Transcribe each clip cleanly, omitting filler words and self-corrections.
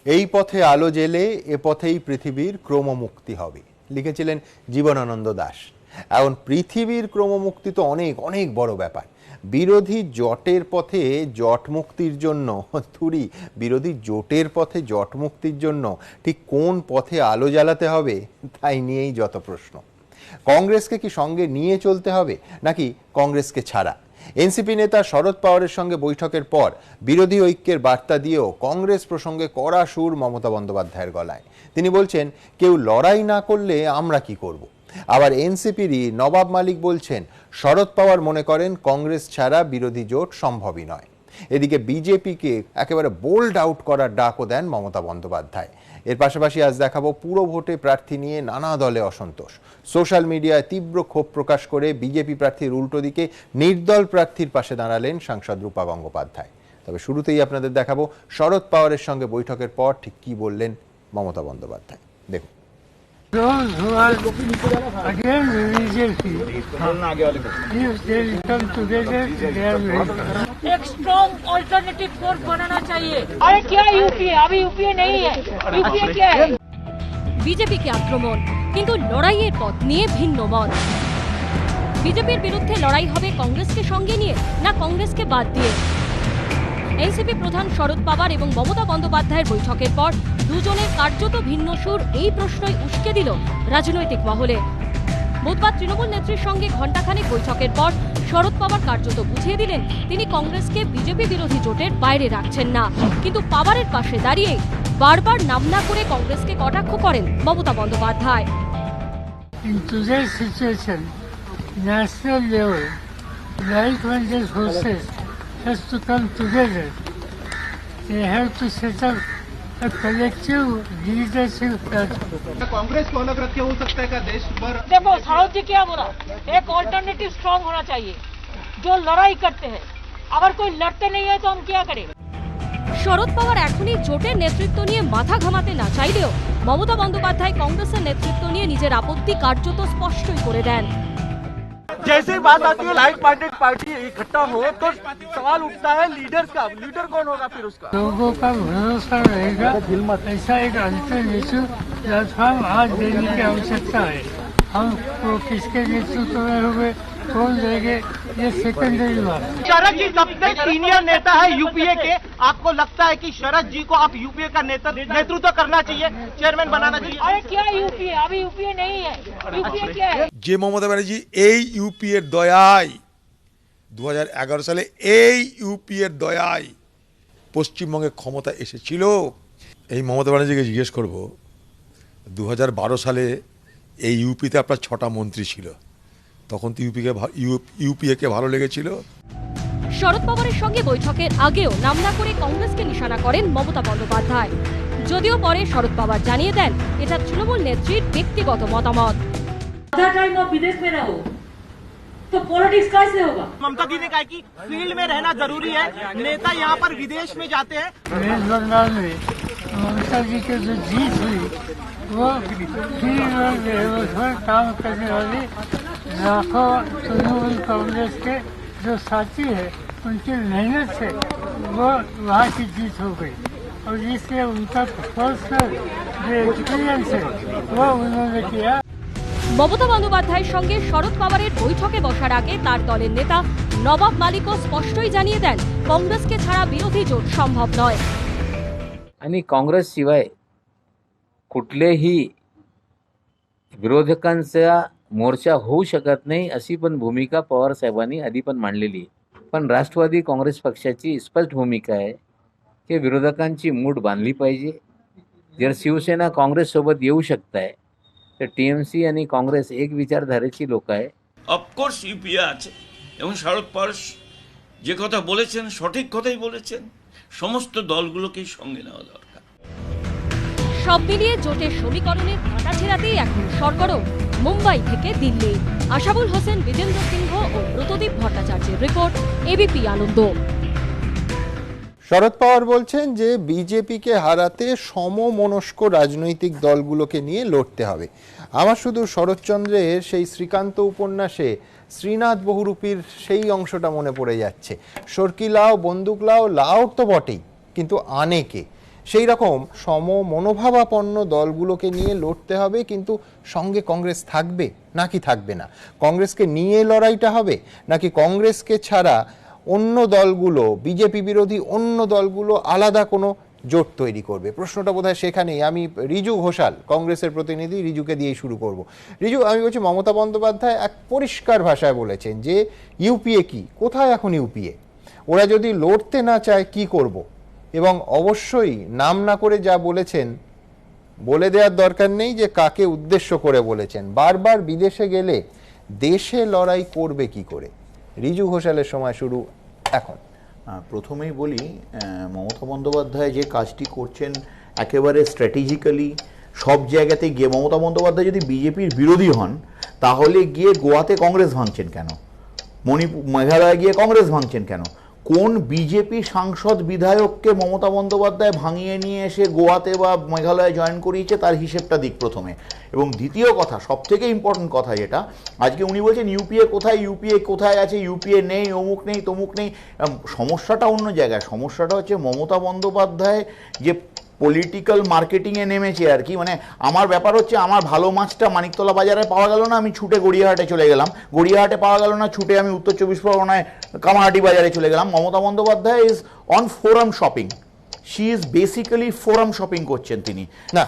এই পথে আলো জেলে এ পথেই পৃথিবীর ক্রমমুক্তি হবে, লিখেছিলেন জীবনানন্দ দাশ। এখন পৃথিবীর ক্রমমুক্তি তো অনেক অনেক বড় ব্যাপার। বিরোধী জোটের পথে জট মুক্তির জন্য বিরোধী জোটের পথে জট মুক্তির জন্য ঠিক কোন পথে আলো জ্বালাতে হবে তাই নিয়েই যত প্রশ্ন। কংগ্রেসকে কি সঙ্গে নিয়ে চলতে হবে নাকি কংগ্রেসকে ছাড়া? এনসিপি নেতা শরদ পাওয়ারের সঙ্গে বৈঠকের পর বিরোধী ঐক্যের বার্তা দিয়েও কংগ্রেস প্রসঙ্গে কড়া সুর মমতা বন্দ্যোপাধ্যায়ের গলায়। তিনি বলছেন, কেউ লড়াই না করলে আমরা কি করব? আবার এনসিপিরই নবাব মালিক বলছেন, শরদ পাওয়ার মনে করেন কংগ্রেস ছাড়া বিরোধী জোট সম্ভবই নয়। এদিকে বিজেপিকে একেবারে বোল্ড আউট করার ডাকও দেন মমতা বন্দ্যোপাধ্যায়। এর পাশাপাশি আজ দেখাবো পুরো ভোটে প্রার্থী নিয়ে নানা দলে অসন্তোষ। সোশ্যাল মিডিয়ায় তীব্র ক্ষোভ প্রকাশ করে বিজেপি প্রার্থীর উল্টো দিকে নির্দল প্রার্থীর পাশে দাঁড়ালেন সাংসদ রূপা গঙ্গোপাধ্যায়। তবে শুরুতেই আপনাদের দেখাবো শরদ পাওয়ারের সঙ্গে বৈঠকের পর ঠিক কি বললেন মমতা বন্দ্যোপাধ্যায়। দেখুন। Those who are against BJP, if they come together, they are very एक स्ट्रॉन्ग ऑल्टरनेटिव फोर्स बनाना चाहिए। अरे क्या यूपीए? अभी यूपीए नहीं है। यूपीए क्या है? বিজেপিকে আক্রমণ, কিন্তু লড়াইয়ের পথ নিয়ে ভিন্ন মত। বিজেপির বিরুদ্ধে লড়াই হবে কংগ্রেসকে সঙ্গে নিয়ে না কংগ্রেসকে বাদ দিয়ে? এনসিপি প্রধান শরদ পাওয়ার এবং মমতা বন্দ্যোপাধ্যায়ের বৈঠকের পর দুজনের কার্যত ভিন্ন সুর এই প্রশ্নই উস্কে দিল রাজনৈতিক মহলে। বুধবার তৃণমূল নেত্রীর সঙ্গে ঘণ্টাখানেক বৈঠকের পর শরদ পাওয়ার কার্যত বুঝিয়ে দিলেন তিনি কংগ্রেসকে বিজেপি বিরোধী জোটের বাইরে রাখছেন না, কিন্তু পাওয়ারের পাশে দাঁড়িয়ে বারবার নাম না করে কংগ্রেসকে কটাক্ষ করেন Mamata Bandyopadhyay. In today's situation, national level, right-minded forces has to come together. They have to set up a collective leadership platform. Congress को अलग रखे हो सकता है क्या देश भर? देखो साहब जी क्या बोला, एक ऑल्टरनेटिव स्ट्रॉन्ग होना चाहिए जो लड़ाई करते हैं। अगर कोई लड़ते नहीं है तो हम क्या करें? শরদ পাওয়ার এখনই জোটের নেতৃত্ব নিয়ে মাথা ঘামাতে না চাইলেও মমতা বন্দ্যোপাধ্যায় কংগ্রেসের নেতৃত্ব নিয়ে নিজের আপত্তি কার্যত স্পষ্টই করে দেন। जैसे बात आती है लाइट माइंडेड पार्टी इकट्ठा हो तो सवाल उठता है लीडर्स का। लीडर कौन होगा फिर उसका? लोगों का भरोसा रहेगा, ऐसा एक अल्टरनेटिव प्लेटफॉर्म आज देने की आवश्यकता है। हम किसके नेतृत्व में होंगे, कौन देंगे, ये सेकेंडरी बात। शरद जी सबसे सीनियर नेता है यूपीए के, आपको लगता है कि शरद जी को आप यूपीए का नेतृत्व करना चाहिए, चेयरमैन बनाना चाहिए? अरे क्या यूपीए? अभी यूपीए नहीं है। यूपीए क्या है? যে মমতা ব্যানার্জি এই ইউপিএর দয়ায় 2011 সালে এই ইউপিএর দয়ায় পশ্চিমবঙ্গে ক্ষমতা এসেছিল। এই মমতা ব্যানার্জিকে জিজ্ঞেস করব, 2012 সালে এই ইউপিতে আপনার 6টা মন্ত্রী ছিল, তখন তো ইউপিএকে ভালো লেগেছিল। শরদ পাওয়ারের সঙ্গে বৈঠকের আগেও নাম না করে কংগ্রেসকে নিশানা করেন মমতা বন্দ্যোপাধ্যায়। যদিও পরে শরদ পাওয়ার জানিয়ে দেন এটা তৃণমূল নেত্রীর ব্যক্তিগত মতামত। आधा टाइम आप विदेश में रहो तो पॉलिटिक्स कैसे होगा? ममता दी ने कहा कि फील्ड में रहना जरूरी है, नेता यहाँ पर विदेश में जाते हैं। वेस्ट बंगाल में ममता जी की जो जीत हुई वो फील्ड में काम करने वाले लाखों तृणमूल कांग्रेस के जो साथी है उनकी मेहनत से वो वहाँ की जीत हो गई, और इसलिए उनका पर्सनल जो एक्सपीरियंस है वो उन्होंने किया। মমতা বন্দ্যোপাধ্যায়ের সঙ্গে শরদ পাওয়ারের বৈঠকে বসার আগে তার দলের নেতা নবাব মালিকও স্পষ্টই জানিয়ে দেন কংগ্রেসকে ছাড়া বিরোধী জোট সম্ভব নয়। आणि काँग्रेस शिवाय कुठलेही विरोधकांचा मोर्चा होऊ शकत नाही अशी पण भूमिका पवार साहेबांनी आधी पण मांडलेली आहे। पण राष्ट्रवादी काँग्रेस पक्षाची स्पष्ट भूमिका आहे की विरोधकांची मूठ बांधली पाहिजे। जर शिवसेना काँग्रेससोबत येऊ शकताय तर टीएमसी आणि काँग्रेस एक विचारधारेची लोक आहे। অফকোর্স ইউপিএ আছে এবং শরদ পাওয়ার যে কথা বলেছেন সঠিক কথাই বলেছেন, সমস্ত দলগুলোকেই সঙ্গে নেওয়া দরকার। সব মিলিয়ে জোটের সমীকরণের কাটাছেড়াতেই এখন সরগরম মুম্বাই থেকে দিল্লি। আশাবুল হোসেন, বিজেন্দ্র সিংহ ও ব্রতদীপ ভট্টাচার্যের রিপোর্ট, এবিপি আনন্দ। শরদ পাওয়ার বলছেন যে বিজেপিকে হারাতে সমমনস্ক রাজনৈতিক দলগুলোকে নিয়ে লড়তে হবে। আমার শুধু শরৎচন্দ্রের সেই শ্রীকান্ত উপন্যাসে শ্রীনাথ বহুরূপীর সেই অংশটা মনে পড়ে যাচ্ছে, সরকি লাও বন্দুক লাও, লাও তো বটেই, কিন্তু আনেকে সেই রকম মনোভাবাপন্ন দলগুলোকে নিয়ে লড়তে হবে, কিন্তু সঙ্গে কংগ্রেস থাকবে নাকি থাকবে না? কংগ্রেসকে নিয়ে লড়াইটা হবে নাকি কংগ্রেসকে ছাড়া অন্য দলগুলো, বিজেপি বিরোধী অন্য দলগুলো আলাদা কোনো জোট তৈরি করবে? প্রশ্নটা বোধহয় সেখানেই। আমি রিজু ঘোষাল, কংগ্রেসের প্রতিনিধি, রিজুকে দিয়েই শুরু করব। রিজু, আমি বলছি মমতা বন্দ্যোপাধ্যায় এক পরিষ্কার ভাষায় বলেছেন যে ইউপিএ কি, কোথায় এখন ইউপিএ, ওরা যদি লড়তে না চায় কি করব, এবং অবশ্যই নাম না করে যা বলেছেন বলে দেওয়ার দরকার নেই যে কাকে উদ্দেশ্য করে বলেছেন। বারবার বিদেশে গেলে দেশে লড়াই করবে কি করে? রিজু ঘোষালের সময় শুরু এখন। প্রথমেই বলি, মমতা বন্দ্যোপাধ্যায় যে কাজটি করছেন একেবারে স্ট্র্যাটেজিক্যালি সব জায়গাতে গিয়ে, মমতা বন্দ্যোপাধ্যায় যদি বিজেপির বিরোধী হন তাহলে গিয়ে গোয়াতে কংগ্রেস ভাঙছেন কেন? মেঘালয়ে গিয়ে কংগ্রেস ভাঙছেন কেন? কোন বিজেপি সাংসদ বিধায়ককে মমতা বন্দ্যোপাধ্যায় ভাঙিয়ে নিয়ে এসে গোয়াতে বা মেঘালয়ে জয়েন করিয়েছে তার হিসেবটা দিক প্রথমে। এবং দ্বিতীয় কথা, সবথেকে ইম্পর্টেন্ট কথা যেটা, আজকে উনি বলছেন ইউপিএ কোথায়, ইউপিএ কোথায় আছে, ইউপিএ নেই, অমুক নেই, তমুক নেই। সমস্যাটা অন্য জায়গায়। সমস্যাটা হচ্ছে মমতা বন্দ্যোপাধ্যায় যে পলিটিক্যাল মার্কেটিংয়ে নেমেছে আর কি। মানে আমার ব্যাপার হচ্ছে, আমার ভালো মাছটা মানিকতলা বাজারে পাওয়া গেল না, আমি ছুটে গড়িয়াহাটে চলে গেলাম। গড়িয়াহাটে পাওয়া গেল না, ছুটে আমি উত্তর 24 পরগনায় কামারহাটি বাজারে চলে গেলাম। Mamata Bandyopadhyay is on forum shopping. She is basically forum shopping করছেন তিনি। না,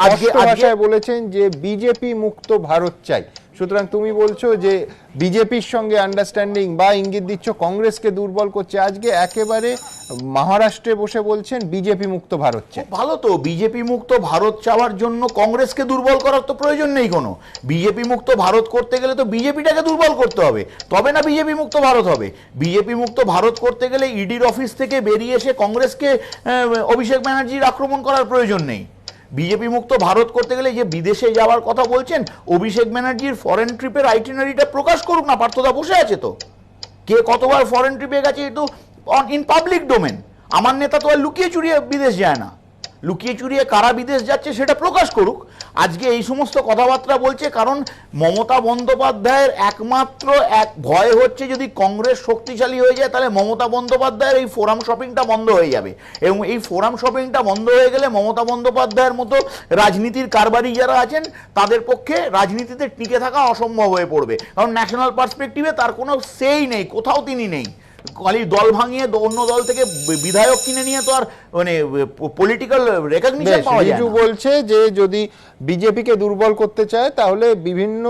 আজকে ভাষায় বলেছেন যে বিজেপি মুক্ত ভারত চাই। সুতরাং তুমি বলছো যে বিজেপির সঙ্গে আন্ডারস্ট্যান্ডিং বা ইঙ্গিত দিচ্ছ কংগ্রেসকে দুর্বল করছে। আজকে একেবারে মহারাষ্ট্রে বসে বলছেন বিজেপি মুক্ত ভারত চাই। ভালো তো, বিজেপি মুক্ত ভারত চাওয়ার জন্য কংগ্রেসকে দুর্বল করার তো প্রয়োজন নেই কোনো। বিজেপি মুক্ত ভারত করতে গেলে তো বিজেপিটাকে দুর্বল করতে হবে, তবে না বিজেপি মুক্ত ভারত হবে। বিজেপি মুক্ত ভারত করতে গেলে ইডির অফিস থেকে বেরিয়ে এসে কংগ্রেসকে অভিষেক ব্যানার্জির আক্রমণ করার প্রয়োজন নেই। বিজেপি মুক্ত ভারত করতে গেলে যে বিদেশে যাওয়ার কথা বলছেন, অভিষেক ব্যানার্জির ফরেন ট্রিপের আইটিনারিটা প্রকাশ করুক না। পার্থদা বসে আছে তো, কে কতবার ফরেন ট্রিপে গেছে তো ইন পাবলিক ডোমেন। আমার নেতা তো আর লুকিয়ে চুরিয়ে বিদেশ যায় না। লুকিয়ে চুরিয়ে কারা বিদেশ যাচ্ছে সেটা প্রকাশ করুক। আজকে এই সমস্ত কথাবার্তা বলছে কারণ মমতা বন্দ্যোপাধ্যায়ের একমাত্র এক ভয় হচ্ছে, যদি কংগ্রেস শক্তিশালী হয়ে যায় তাহলে মমতা বন্দ্যোপাধ্যায়ের এই ফোরাম শপিংটা বন্ধ হয়ে যাবে। এবং এই ফোরাম শপিংটা বন্ধ হয়ে গেলে মমতা বন্দ্যোপাধ্যায়ের মতো রাজনীতির কারবারি যারা আছেন তাদের পক্ষে রাজনীতিতে টিকে থাকা অসম্ভব হয়ে পড়বে। কারণ ন্যাশনাল পার্সপেক্টিভে তার কোনো সেই নেই, কোথাও তিনি নেই। খালি দল ভাঙিয়ে অন্য দল থেকে বিধায়ক কিনে নিয়ে তো আর মানে পলিটিক্যাল রেকগনিশন পাওয়া যায় না। বলছে যে যদি বিজেপিকে দুর্বল করতে চায় তাহলে বিভিন্ন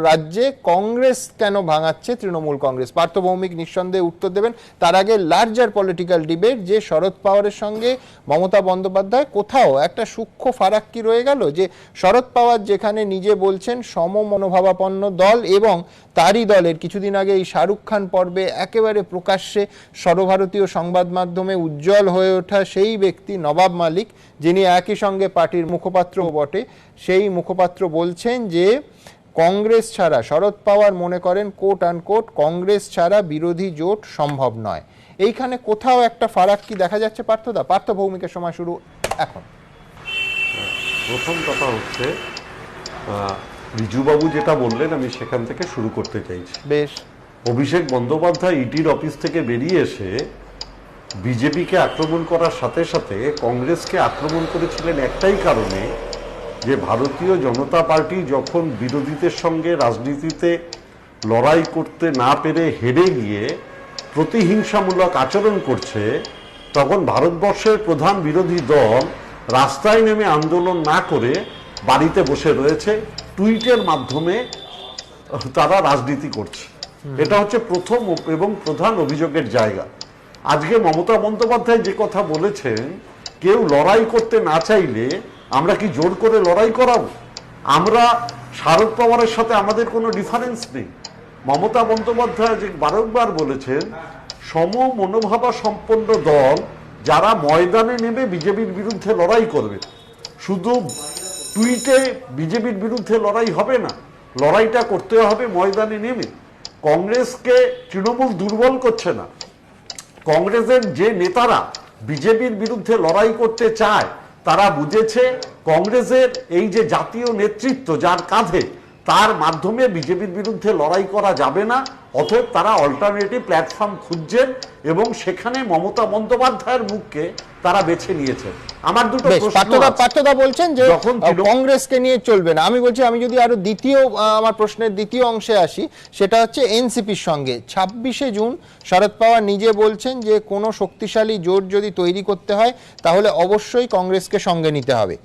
রাজ্যে কংগ্রেস কেন ভাঙাচ্ছে তৃণমূল কংগ্রেস? পার্থ ভৌমিক নিঃসন্দেহে উত্তর দেবেন। তার আগে লার্জার পলিটিক্যাল ডিবেট, যে শরদ পাওয়ারের সঙ্গে মমতা বন্দ্যোপাধ্যায় কোথাও একটা সূক্ষ্ম ফারাক্কি রয়ে গেল, যে শরদ পাওয়ার যেখানে নিজে বলছেন সমমনোভাবাপন্ন দল, এবং তারই দলের কিছুদিন আগে এই শাহরুখ খান পর্বে একেবারে প্রকাশ্যে সর্বভারতীয় সংবাদ মাধ্যমে উজ্জ্বল হয়ে ওঠা সেই ব্যক্তি নবাব মালিক, যিনি একই সঙ্গে পার্টির মুখপাত্র বটে, সেই মুখপাত্র বলছেন যে কংগ্রেস ছাড়া, শরদ পাওয়ার মনে করেন কোট আনকোট, কংগ্রেস ছাড়া বিরোধী জোট সম্ভব নয়। এইখানে কোথাও একটা ফারাক্কি দেখা যাচ্ছে পার্থদা? পার্থ ভৌমিকের সময় শুরু এখন। প্রথম কথা হচ্ছে, রিজুবাবু যেটা বললেন আমি সেখান থেকে শুরু করতে চাইছি। বেশ। অভিষেক বন্দ্যোপাধ্যায় ইডির অফিস থেকে বেরিয়ে এসে বিজেপিকে আক্রমণ করার সাথে সাথে কংগ্রেসকে আক্রমণ করেছিলেন একটাই কারণে, যে ভারতীয় জনতা পার্টি যখন বিরোধীদের সঙ্গে রাজনীতিতে লড়াই করতে না পেরে হেরে গিয়ে প্রতিহিংসামূলক আচরণ করছে, তখন ভারতবর্ষের প্রধান বিরোধী দল রাস্তায় নেমে আন্দোলন না করে বাড়িতে বসে রয়েছে, টুইটের মাধ্যমে তারা রাজনীতি করছে। এটা হচ্ছে প্রথম এবং প্রধান অভিযোগের জায়গা। আজকে মমতা বন্দ্যোপাধ্যায় যে কথা বলেছেন, কেউ লড়াই করতে না চাইলে আমরা কি জোর করে লড়াই করাবো? আমরা শারদ পাওয়ারের সাথে আমাদের কোনো ডিফারেন্স নেই। মমতা বন্দ্যোপাধ্যায় যে বারংবার বলেছেন, সমমনোভাবা সম্পন্ন দল যারা ময়দানে নেমে বিজেপির বিরুদ্ধে লড়াই করবে। শুধু টুইটে বিজেপির বিরুদ্ধে লড়াই হবে না, লড়াইটা করতে হবে ময়দানে নেমে। কংগ্রেসকে তৃণমূল দুর্বল করছে না, কংগ্রেসের যে নেতারা বিজেপির বিরুদ্ধে লড়াই করতে চায় তারা বুঝেছে কংগ্রেসের এই যে জাতীয় নেতৃত্ব যার কাঁধে, তার মাধ্যমে বিজেপির বিরুদ্ধে লড়াই করা যাবে না, অতএব তারা অল্টারনেটিভ প্ল্যাটফর্ম খুঁজছেন এবং সেখানে মমতা বন্দ্যোপাধ্যায়ের মুখকে তারা বেছে নিয়েছেন। আমার দুটো পার্থদা বলছেন যে কংগ্রেসকে নিয়ে চলবে না। আমি বলছি, আমি যদি আরো আমার প্রশ্নের দ্বিতীয় অংশে আসি, সেটা হচ্ছে এনসিপির সঙ্গে 26শে জুন শরদ পাওয়ার নিজে বলছেন যে কোনো শক্তিশালী জোট যদি তৈরি করতে হয় তাহলে অবশ্যই কংগ্রেসকে সঙ্গে নিতে হবে।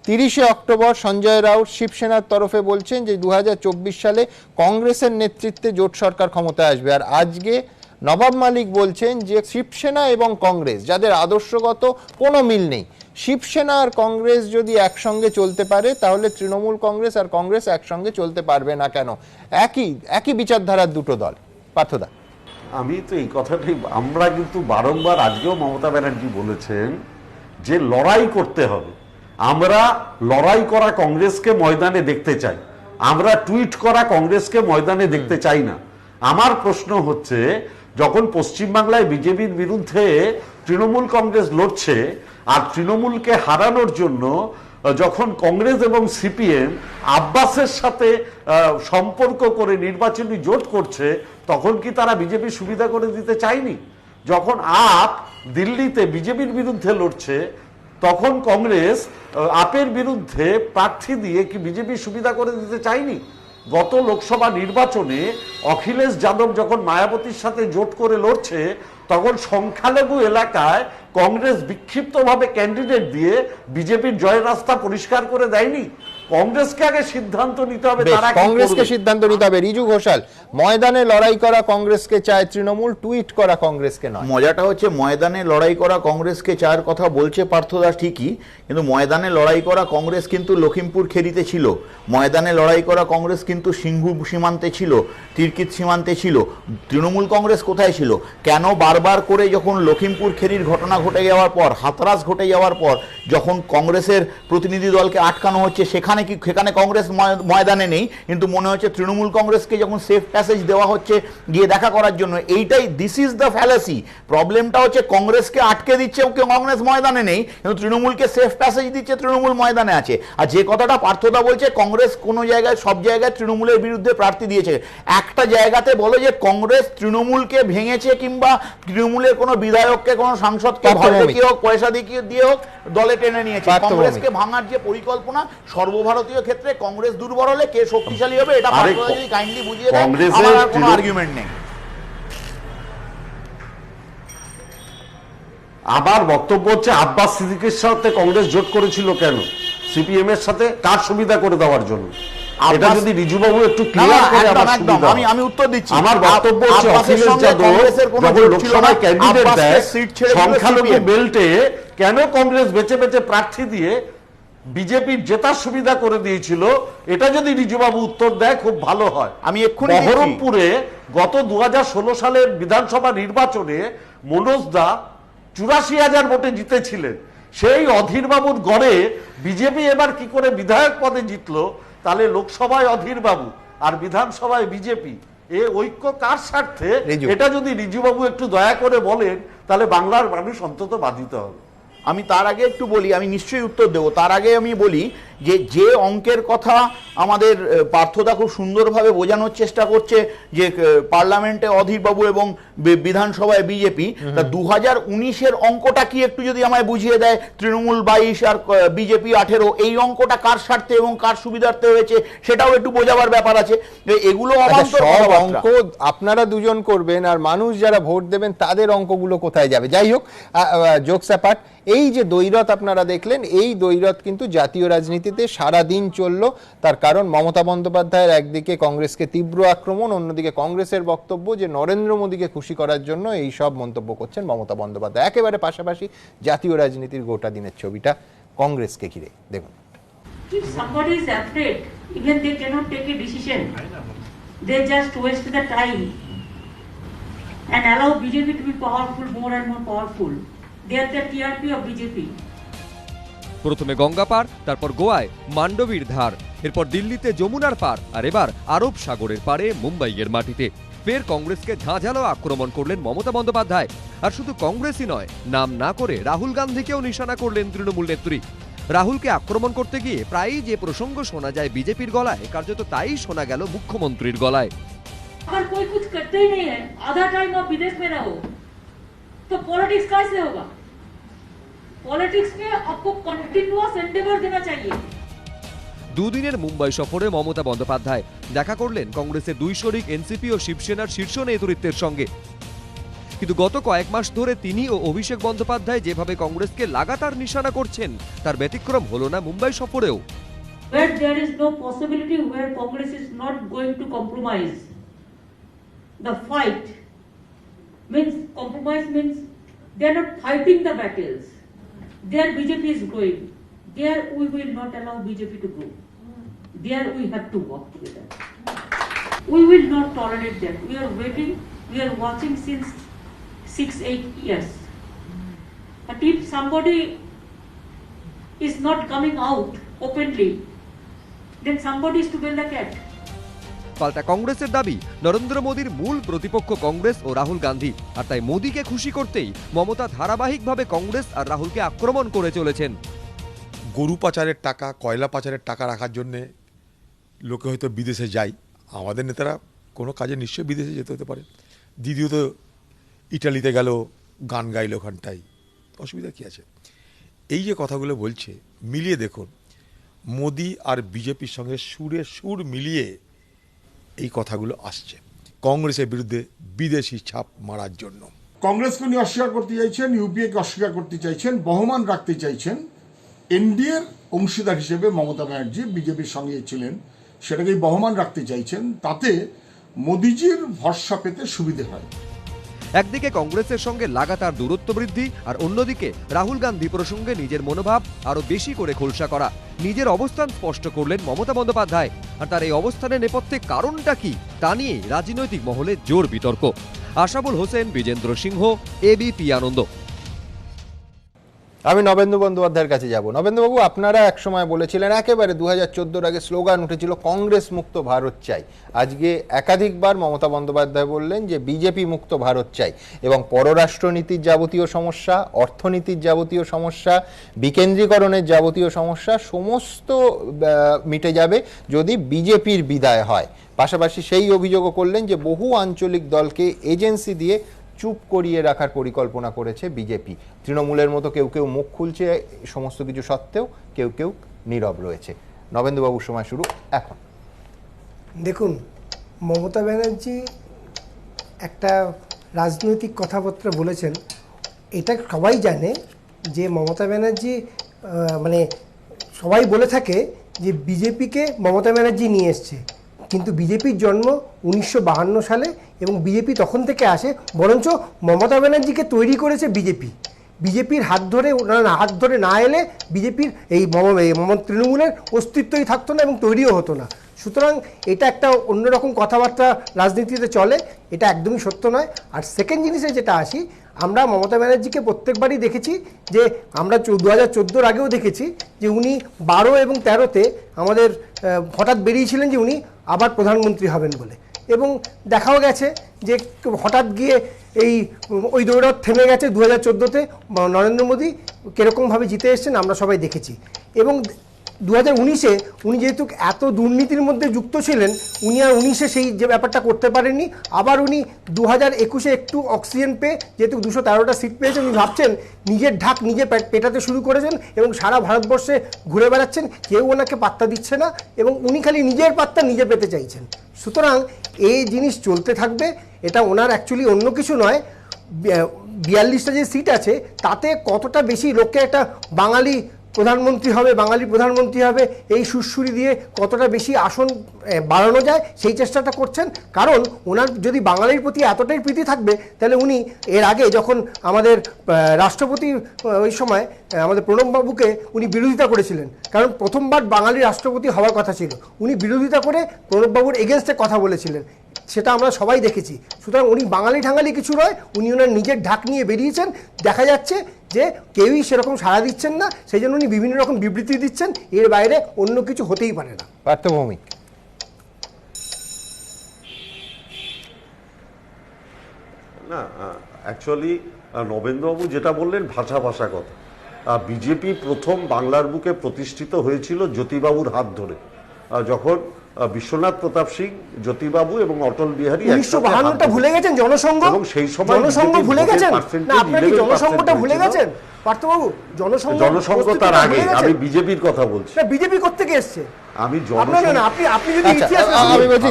30শে অক্টোবর সঞ্জয় রাউত শিবসেনার তরফে বলছেন যে 2024 সালে কংগ্রেসের নেতৃত্বে জোট সরকার ক্ষমতায় আসবে। আর আজকে নবাব মালিক বলছেন যে শিবসেনা এবং কংগ্রেস, যাদের আদর্শগত কোনো মিল নেই, শিবসেনা আর কংগ্রেস যদি একসঙ্গে চলতে পারে তাহলে তৃণমূল কংগ্রেস আর কংগ্রেস একসঙ্গে চলতে পারবে না কেন? একই বিচারধারার দুটো দল। পার্থদা, আমি তো এই কথাটাই, আমরা কিন্তু বারংবার, আজকেও মমতা ব্যানার্জি বলেছেন যে লড়াই করতে হবে। আমরা লড়াই করা কংগ্রেসকে ময়দানে দেখতে চাই, আমরা টুইট করা কংগ্রেসকে ময়দানে দেখতে চাই না। আমার প্রশ্ন হচ্ছে, যখন পশ্চিমবাংলায় বিজেপির বিরুদ্ধে তৃণমূল কংগ্রেস লড়ছে আর তৃণমূলকে হারানোর জন্য যখন কংগ্রেস এবং সিপিএম আব্বাসের সাথে সম্পর্ক করে নির্বাচনী জোট করছে, তখন কি তারা বিজেপির সুবিধা করে দিতে চায়নি? যখন দিল্লিতে বিজেপির বিরুদ্ধে লড়ছে, তখন কংগ্রেস আপের বিরুদ্ধে প্রার্থী দিয়ে কি বিজেপির সুবিধা করে দিতে চায়নি? গত লোকসভা নির্বাচনে অখিলেশ যাদব যখন মায়াবতীর সাথে জোট করে লড়ছে, তখন সংখ্যালঘু এলাকায় কংগ্রেস বিক্ষিপ্তভাবে ক্যান্ডিডেট দিয়ে বিজেপির জয়ের রাস্তা পরিষ্কার করে দেয়নি। কংগ্রেসকে আগে সিদ্ধান্ত নিতে হবে, কংগ্রেসকে সিদ্ধান্ত নিতে হবে। রিজু ঘোষাল, ময়দানে লড়াই করা কংগ্রেসকে চায় তৃণমূল, টুইট করা কংগ্রেসকে নয়। মজাটা হচ্ছে, ময়দানে লড়াই করা কংগ্রেসকে চায়ের কথা বলছে পার্থদা ঠিকই, কিন্তু ময়দানে লড়াই করা কংগ্রেস কিন্তু লখিমপুর খেরিতে ছিল, ময়দানে লড়াই করা কংগ্রেস কিন্তু সিংহু সীমান্তে ছিল, তিরকিত সীমান্তে ছিল। তৃণমূল কংগ্রেস কোথায় ছিল? কেন বারবার করে যখন লখিমপুর খেরির ঘটনা ঘটে যাওয়ার পর, হাতরাস ঘটে যাওয়ার পর, যখন কংগ্রেসের প্রতিনিধি দলকে আটকানো হচ্ছে, সেখানে কংগ্রেস ময়দানে নেই, কিন্তু মনে হচ্ছে তৃণমূল কংগ্রেসকে যখন সেফ প্যাসেজ দেওয়া হচ্ছে গিয়ে দেখা করার জন্য, এইটাই দিস ইজ দ্য ফ্যালাসি। প্রবলেমটা হচ্ছে কংগ্রেসকে আটকে দিচ্ছে, কংগ্রেস ময়দানে নেই, কিন্তু তৃণমূলকে সেফ প্যাসেজ দিচ্ছে, তৃণমূল ময়দানে আছে। আর যে কথাটা পার্থদা বলছে, কংগ্রেস কোনো জায়গায়, সব জায়গায় তৃণমূলের বিরুদ্ধে প্রার্থী দিয়েছে, একটা জায়গাতে বলো যে কংগ্রেস তৃণমূলকে ভেঙেছে কিংবা তৃণমূলের কোনো বিধায়ককে, কোনো সাংসদকে ভয় দেখিয়ে হোক, পয়সা দিয়ে হোক দলে টেনে নিয়েছে। কংগ্রেসকে ভাঙার যে পরিকল্পনা, সর্বভারতীয় ক্ষেত্রে কংগ্রেস দুর্বল হলে কে শক্তিশালী হবে, এটা পার্থদা যদি কাইন্ডলি বুঝিয়ে দেয়, আমার আর কোনো আর্গুমেন্ট নেই। আবার বক্তব্য হচ্ছে, আব্বাস সিদ্দিকের সাথে কংগ্রেস জোট করেছিল কেন? সিপিএম এর সাথে কার সুবিধা করে দেওয়ার জন্য? এটা যদি রিজুবাবু একটু ক্লিয়ার করে আমার সুবিধা। আমি উত্তর দিচ্ছি। আমার বক্তব্য হচ্ছে, অখিলেশ যাদব যখন লোকসভায় ক্যান্ডিডেট দেয় সংখ্যালঘু বেল্টে, কেন কংগ্রেস বেছে বেছে প্রার্থী দিয়ে বিজেপির জেতার সুবিধা করে দিয়েছিল? এটা যদি রিজুবাবু উত্তর দেয় খুব ভালো হয়। আমি এক্ষুনি বহরমপুরে গত 2016 সালের বিধানসভা নির্বাচনে মনোজ দা 84,000 ভোটে জিতেছিলেন। সেই অধীর বাবুর গড়ে বিজেপি এবার কি করে বিধায়ক পদে জিতলো? তাহলে লোকসভায় অধীর বাবু আর বিধানসভায় বিজেপি, এ ঐক্য কার স্বার্থে? এটা যদি রিজুবাবু একটু দয়া করে বলেন, তাহলে বাংলার মানুষ অন্তত বাধিত হবে। আমি তার আগে একটু বলি, আমি নিশ্চয়ই উত্তর দেবো। তার আগে আমি বলি যে অঙ্কের কথা আমাদের পার্থদা খুব সুন্দরভাবে বোঝানোর চেষ্টা করছে, যে পার্লামেন্টে অধীরবাবু এবং বিধানসভায় বিজেপি, তা 2019-এর অঙ্কটা কি একটু যদি আমায় বুঝিয়ে দেয়, তৃণমূল 22 আর বিজেপি 18, এই অঙ্কটা কার স্বার্থে এবং কার সুবিধার্থে হয়েছে সেটাও একটু বোঝাবার ব্যাপার আছে। এগুলো অঙ্ক আপনারা দুজন করবেন, আর মানুষ যারা ভোট দেবেন তাদের অঙ্কগুলো কোথায় যাবে? যাই হোক, জোকস অ্যাপার্ট, এই যে দ্বৈরথ আপনারা দেখলেন, এই দ্বৈরথ কিন্তু জাতীয় রাজনীতিতে সারাদিন চললো। তার কারণ মমতা বন্দ্যোপাধ্যায়ের একদিকে কংগ্রেসকে তীব্র আক্রমণ, অন্যদিকে কংগ্রেসের বক্তব্য যে নরেন্দ্র মোদীকে খুশি করার জন্য এই সব মন্তব্য করছেন মমতা বন্দ্যোপাধ্যায়। একেবারে পাশাপাশি জাতীয় রাজনীতির গোটা দিনের ছবিটা কংগ্রেসকে ঘিরে দেখুন। If somebody is afraid, even they cannot take a decision. They just waste the time and allow BJP to be powerful, more and more powerful. They are the TRP of BJP. প্রথমে গঙ্গা পার, তারপর গোয়ায় মান্ডবীর ধার, এরপর দিল্লিতে যমুনার পার, আর এবার আরব সাগরের পারে মুম্বাইয়ের মাটিতে ফের কংগ্রেসকে ঝাঁঝালো আক্রমণ করলেন মমতা বন্দ্যোপাধ্যায়। আর শুধু কংগ্রেসই নয়, নাম না করে রাহুল গান্ধীকেও নিশানা করলেন তৃণমূল নেত্রী। রাহুলকে আক্রমণ করতে গিয়ে প্রায়ই যে প্রসঙ্গ শোনা যায় বিজেপির গলায়, কার্যত তাই শোনা গেল মুখ্যমন্ত্রীর গলায়। अगर कोई कुछ करते ही नहीं है, आधा टाइम आप विदेश में रहो, तो पॉलिटिक्स कैसे होगा? पॉलिटिक्स में आपको कंटिन्यूअस एंडेवर देना चाहिए। দুদিনের মুম্বাই সফরে মমতা বন্দ্যোপাধ্যায় দেখা করলেন কংগ্রেসের দুই শরিক এনসিপি ও শিবসেনার শীর্ষ নেতৃত্বের সঙ্গে। কিন্তু গত কয়েক মাস ধরে তিনি ও অভিষেক বন্দ্যোপাধ্যায় যেভাবে কংগ্রেসকে লাগাতার নিশানা করছেন তার ব্যতিক্রম হলো না Mumbai সফরেও। Where there is no possibility, where Congress is not going to compromise, the fight means compromise means they are not fighting the battles. There BJP is growing. There we will not allow BJP to grow. There we have to work together. We will not tolerate that. We are waiting, we are watching since 6-8 years. But if somebody is not coming out openly, then somebody is to bail the cat. পাল্টা কংগ্রেসের দাবি নরেন্দ্র মোদীর মূল প্রতিপক্ষ কংগ্রেস ও রাহুল গান্ধী, আর তাই মোদীকে খুশি করতেই মমতা ধারাবাহিকভাবে কংগ্রেস আর রাহুলকে আক্রমণ করে চলেছেন। গরু পাচারের টাকা, কয়লা পাচারের টাকা রাখার জন্যে লোকে হয়তো বিদেশে যায়, আমাদের নেতারা কোনো কাজে নিশ্চয়ই বিদেশে যেতে হতে পারে। দ্বিতীয়ত ইটালিতে গেল, গান গাইল ওখানটায়, অসুবিধা কী আছে? এই যে কথাগুলো বলছে, মিলিয়ে দেখুন, মোদি আর বিজেপির সঙ্গে সুরে সুর মিলিয়ে এই কথাগুলো আসছে কংগ্রেসের বিরুদ্ধে বিদেশি ছাপ মারার জন্য। কংগ্রেসকে উনি অস্বীকার করতে চাইছেন, ইউপিএকে অস্বীকার করতে চাইছেন, বহমান রাখতে চাইছেন। এনডিএর অংশীদার হিসেবে মমতা ব্যানার্জি বিজেপির সঙ্গে ছিলেন, সেটাকেই বহমান রাখতে চাইছেন, তাতে মোদিজির ভরসা পেতে সুবিধে হয়। একদিকে কংগ্রেসের সঙ্গে লাগাতার দূরত্ব বৃদ্ধি, আর অন্যদিকে রাহুল গান্ধী প্রসঙ্গে নিজের মনোভাব আরো বেশি করে খোলসা করা। নিজের অবস্থান স্পষ্ট করলেন মমতা বন্দ্যোপাধ্যায়, আর তার এই অবস্থানের নেপথ্যে কারণটা কি তা নিয়ে রাজনৈতিক মহলে জোর বিতর্ক। আশাবুল হোসেন, বিজেন্দ্র সিংহ, এবিপি আনন্দ। আমি নবেন্দু বন্দ্যোপাধ্যায়ের কাছে যাব। নবেন্দুবাবু, আপনারা একসময় বলেছিলেন, একেবারে 2014 আগে স্লোগান উঠেছিল কংগ্রেস মুক্ত ভারত চাই। আজকে একাধিকবার মমতা বন্দ্যোপাধ্যায় বললেন যে বিজেপি মুক্ত ভারত চাই, এবং পররাষ্ট্রনীতির যাবতীয় সমস্যা, অর্থনীতির যাবতীয় সমস্যা, বিকেন্দ্রীকরণের যাবতীয় সমস্যা সমস্ত মিটে যাবে যদি বিজেপির বিদায় হয়। পাশাপাশি সেই অভিযোগও করলেন যে বহু আঞ্চলিক দলকে এজেন্সি দিয়ে চুপ করিয়ে রাখার পরিকল্পনা করেছে বিজেপি। তৃণমূলের মতো কেউ কেউ মুখ খুলছে সমস্ত কিছু সত্ত্বেও, কেউ কেউ নীরব রয়েছে। নবেন্দুবাবুর সময় শুরু এখন। দেখুন, মমতা ব্যানার্জি একটা রাজনৈতিক কথাবার্তা বলেছেন, এটা সবাই জানে যে মমতা ব্যানার্জি মানে সবাই বলে থাকে যে বিজেপিকে মমতা ব্যানার্জি নিয়ে এসছে, কিন্তু বিজেপির জন্ম 1952 সালে এবং বিজেপি তখন থেকে আসে, বরঞ্চ মমতা ব্যানার্জিকে তৈরি করেছে বিজেপি। বিজেপির হাত ধরে না এলে বিজেপির এই তৃণমূলের অস্তিত্বই থাকতো না এবং তৈরিও হতো না। সুতরাং এটা একটা অন্যরকম কথাবার্তা রাজনীতিতে চলে, এটা একদমই সত্য নয়। আর সেকেন্ড জিনিসে যেটা আসি, আমরা মমতা ব্যানার্জিকে প্রত্যেকবারই দেখেছি যে আমরা 2014 আগেও দেখেছি যে উনি 12 এবং 13-তে আমাদের হঠাৎ বেরিয়েছিলেন যে উনি আবার প্রধানমন্ত্রী হবেন বলে, এবং দেখাও গেছে যে হঠাৎ গিয়ে ওই দৌড় থেমে গেছে। 2014-তে নরেন্দ্র মোদী কীরকমভাবে জিতে এসছেন আমরা সবাই দেখেছি। এবং 2019-এ উনি যেহেতু এত দুর্নীতির মধ্যে যুক্ত ছিলেন, উনি আর 19-এ সেই যে ব্যাপারটা করতে পারেননি। আবার উনি 2021-এ একটু অক্সিজেন পেয়ে যেহেতু 213টা সিট পেয়েছেন, উনি ভাবছেন নিজের ঢাক নিজে পেটাতে শুরু করেছেন এবং সারা ভারতবর্ষে ঘুরে বেড়াচ্ছেন, কেউ ওনাকে পাত্তা দিচ্ছে না এবং উনি খালি নিজের পাত্তা নিজে পেতে চাইছেন। সুতরাং এই জিনিস চলতে থাকবে, এটা ওনার অ্যাকচুয়ালি অন্য কিছু নয়। 42টা যে সিট আছে তাতে কতটা বেশি লোককে একটা বাঙালি প্রধানমন্ত্রী হবে এই সুরসুরি দিয়ে কতটা বেশি আসন বাড়ানো যায় সেই চেষ্টাটা করছেন। কারণ ওনার যদি বাঙালির প্রতি এতটাই প্রীতি থাকবে, তাহলে উনি এর আগে যখন আমাদের রাষ্ট্রপতি ওই সময় আমাদের প্রণববাবুকে উনি বিরোধিতা করেছিলেন, কারণ প্রথমবার বাঙালি রাষ্ট্রপতি হওয়ার কথা ছিল, উনি বিরোধিতা করে প্রণববাবুর এগেনস্টে কথা বলেছিলেন, সেটা আমরা সবাই দেখেছি। সুতরাং উনি বাঙালি ঠাঙালি কিছু নয়, উনি ওনার নিজের ঢাক নিয়ে বেরিয়েছেন। দেখা যাচ্ছে যে কেউই সেরকম সাড়া দিচ্ছেন না, সেই জন্য উনি বিভিন্ন রকম বিবৃতি দিচ্ছেন, এর বাইরে অন্য কিছু হতেই পারে না। পার্থভৌমিক, না অ্যাকচুয়ালি নবেন্দ্রবাবু যেটা বললেন ভাষা কথা, বিজেপি প্রথম বাংলার বুকে প্রতিষ্ঠিত হয়েছিল জ্যোতিবাবুর হাত ধরে, যখন বিশ্বনাথ প্রতাপ সিং, জ্যোতিবাবু এবং অটল বিহারী 1952টা ভুলে গেছেন জনসংঘ? এবং সেই সময় জনসংঘ ভুলে গেছেন না? আপনারা কি জনসংঘটা ভুলে গেছেন পার্থবাবু? জনসংঘ তার আগে আমি বিজেপির কথা বলছি। না, বিজেপি কোত্থেকে এসছে? আমি আপনি যদি ইতিহাস আমি বলছি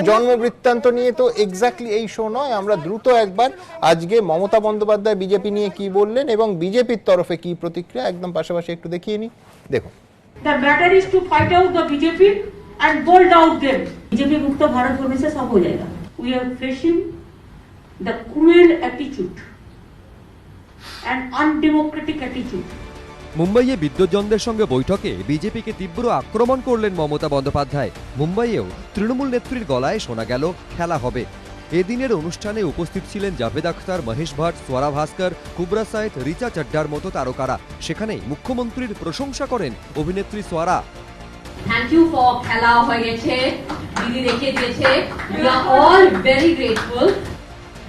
জন্ম বৃত্তান্ত নিয়ে তো এক্স্যাক্টলি এই শো নয়। আমরা দ্রুত একবার আজকে মমতা বন্দ্যোপাধ্যায় বিজেপি নিয়ে কি বললেন এবং বিজেপির তরফে কি প্রতিক্রিয়া একদম পাশাপাশি একটু দেখিয়ে নি। দেখুন, The matter is to fight out the BJP and bolt out them. BJP मुक्त भारत होने से सब हो जाएगा. We are facing the cruel attitude and undemocratic attitude. মুম্বাইয়ে বিদ্যুৎজনদের সঙ্গে বৈঠকে বিজেপিকে তীব্র আক্রমণ করলেন মমতা বন্দ্যোপাধ্যায়। মুম্বাইয়েও তৃণমূল নেত্রীর গলায় শোনা গেল খেলা হবে। এদিনের অনুষ্ঠানে উপস্থিত ছিলেন জাভেদ আখতার, মহেশ ভাট, সোয়ারা ভাস্কর, কুবরা সাইদ, রিচা চাড্ডার মতো তারকারা। সেখানেই মুখ্যমন্ত্রীর প্রশংসা করেন অভিনেত্রী সোয়ারা। থ্যাংক ইউ ফর খেলা হয়ে গেছে, দিদি রেখে দিয়েছে, we are all very grateful.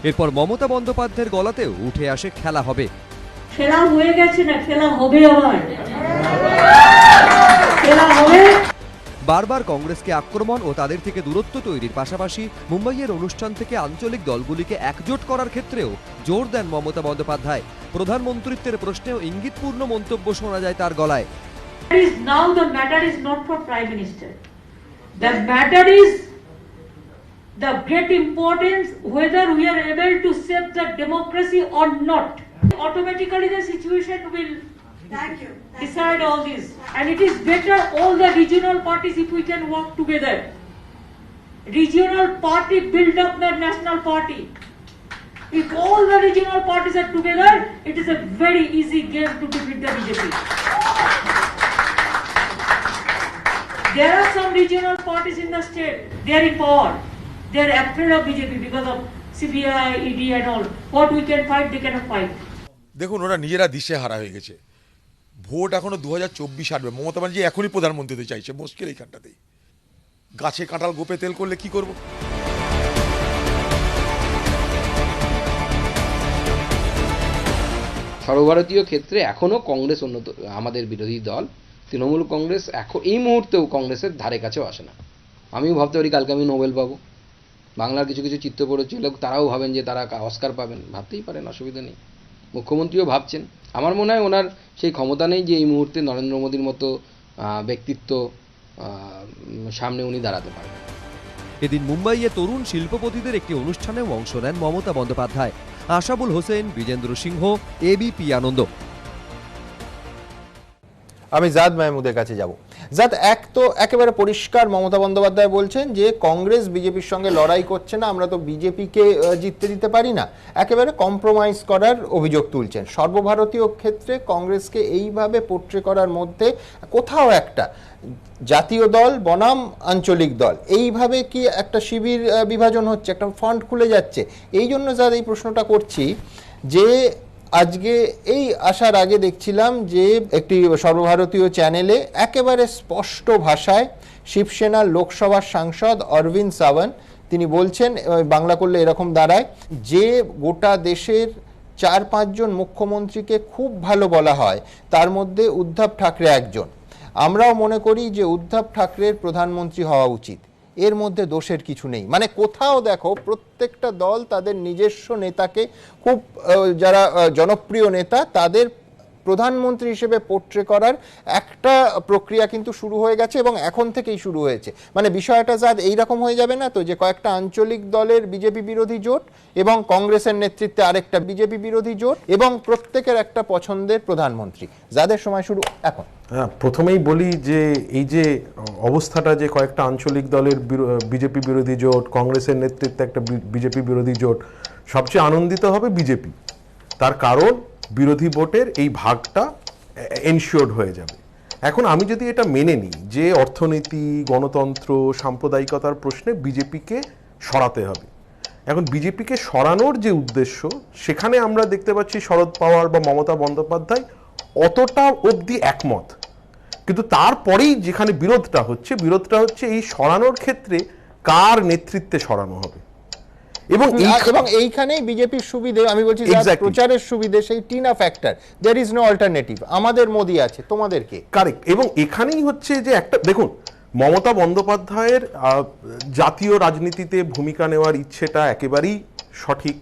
এরপর মমতা বন্দ্যোপাধ্যায়ের গলাতেও উঠে আসে খেলা হবে। খেলা হয়ে গেছে না, খেলা হবে আবার, খেলা হবে। বারবার কংগ্রেসকে আক্রমণ ও তাদের থেকে দূরত্ব তৈরির পাশাপাশি মুম্বাইয়ের অনুষ্ঠান থেকে আঞ্চলিক দলগুলিকে একজোট করার ক্ষেত্রেও জোর দেন মমতা বন্দ্যোপাধ্যায়। প্রধানমন্ত্রীত্বের প্রশ্নেও ইঙ্গিতপূর্ণ মন্তব্য শোনা যায় তার গলায়। Now the matter is not for Prime Minister. The matter is the great importance whether we are able to save the democracy or not. Automatically the situation will decide all this, and it is better all the regional parties if we can work together. Regional party build up the national party. If all the regional parties are together, it is a very easy game to defeat the BJP. There are some regional parties in the state, they are in power. They are afraid of BJP because of CBI, ED and all. What we can fight, they cannot fight. দেখুন, ওরা নিজেরা দিশেহারা হয়ে গেছে। Vote এখনো 2024 আসবে। মমতা ব্যানার্জি এখনই প্রধানমন্ত্রী হতে চাইছে। মুশকিল এইখানটাতেই। গাছে কাঁঠাল গোপে তেল করলে কি করব? সর্বভারতীয় ক্ষেত্রে এখনও কংগ্রেস আমাদের বিরোধী দল তৃণমূল কংগ্রেস এখন এই মুহূর্তেও কংগ্রেসের ধারে কাছেও আসে না। আমিও ভাবতে পারি কালকে আমি নোবেল পাবো। বাংলার কিছু কিছু চিত্রপরিচালক তারাও ভাবেন যে তারা অস্কার পাবেন, ভাবতেই পারেন, অসুবিধা নেই। মুখ্যমন্ত্রীও ভাবছেন। আমার মনে হয় ওনার সেই ক্ষমতা নেই যে এই মুহূর্তে নরেন্দ্র মোদীর মতো ব্যক্তিত্ব সামনে উনি দাঁড়াতে পারবেন। এদিন মুম্বাইয়ে তরুণ শিল্পপতিদের একটি অনুষ্ঠানেও অংশ নেন মমতা বন্দ্যোপাধ্যায়। আশাবুল হোসেন, বিজেন্দ্র সিংহ, এবিপি আনন্দ। আমি জাদ মাহমুদের কাছে যাব। জাদ, একেবারে পরিষ্কার মমতা বন্দ্যোপাধ্যায় বলছেন যে কংগ্রেস বিজেপির সঙ্গে লড়াই করছে না, আমরা তো বিজেপিকে জিততে দিতে পারি না, একেবারে কম্প্রোমাইজ করার অভিযোগ তুলছেন। সর্বভারতীয় ক্ষেত্রে কংগ্রেসকে এইভাবে পোট্রে করার মধ্যে কোথাও একটা জাতীয় দল বনাম আঞ্চলিক দল, এইভাবে কি একটা শিবির বিভাজন হচ্ছে, একটা ফ্রন্ট খুলে যাচ্ছে? এই জন্য জাদ এই প্রশ্নটা করছি যে আজকে এই আসার আগে দেখছিলাম যে একটি সর্বভারতীয় চ্যানেলে একেবারে স্পষ্ট ভাষায় শিবসেনার লোকসভার সাংসদ অরবিন্দ সাওয়ান্ত তিনি বলছেন, বাংলা করলে এরকম দাঁড়ায়, যে গোটা দেশের 4-5 জন মুখ্যমন্ত্রীকে খুব ভালো বলা হয়, তার মধ্যে উদ্ধব ঠাকরে একজন। আমরাও মনে করি যে উদ্ধব ঠাকরের প্রধানমন্ত্রী হওয়া উচিত, এর মধ্যে দোষের কিছু নেই। মানে কোথাও দেখো প্রত্যেকটা দল তাদের নিজস্ব নেতাকে, খুব যারা জনপ্রিয় নেতা তাদের প্রধানমন্ত্রী হিসেবে পোট্রে করার একটা প্রক্রিয়া কিন্তু শুরু হয়ে গেছে এবং এখন থেকেই শুরু হয়েছে। মানে বিষয়টা যা এইরকম হয়ে যাবে না তো যে কয়েকটা আঞ্চলিক দলের বিজেপি বিরোধী জোট এবং কংগ্রেসের নেতৃত্বে আরেকটা বিজেপি বিরোধী জোট এবং প্রত্যেকের একটা পছন্দের প্রধানমন্ত্রী, যাদের সময় শুরু এখন। হ্যাঁ, প্রথমেই বলি যে এই যে অবস্থাটা যে কয়েকটা আঞ্চলিক দলের বিজেপি বিরোধী জোট, কংগ্রেসের নেতৃত্বে একটা বিজেপি বিরোধী জোট, সবচেয়ে আনন্দিত হবে বিজেপি। তার কারণ বিরোধী ভোটের এই ভাগটা এনশিওর্ড হয়ে যাবে। এখন আমি যদি এটা মেনে নিই যে অর্থনীতি, গণতন্ত্র, সাম্প্রদায়িকতার প্রশ্নে বিজেপিকে সরাতে হবে, এখন বিজেপিকে সরানোর যে উদ্দেশ্য সেখানে আমরা দেখতে পাচ্ছি শরদ পাওয়ার বা মমতা বন্দ্যোপাধ্যায় অতটা অবধি একমত, কিন্তু তারপরেই যেখানে বিরোধটা হচ্ছে এই সরানোর ক্ষেত্রে কার নেতৃত্বে সরানো হবে। এবং এইখানেই বিজেপির সুবিধে, আমি বলছি প্রচারের সুবিধে, সেই TINA factor, there is no alternative, আমাদের মোদি আছে, তোমাদেরকে, কারেক্ট। এবং এখানেই হচ্ছে যে একটা দেখুন, মমতা বন্দ্যোপাধ্যায়ের জাতীয় রাজনীতিতে ভূমিকা নেওয়ার ইচ্ছেটা একেবারেই সঠিক।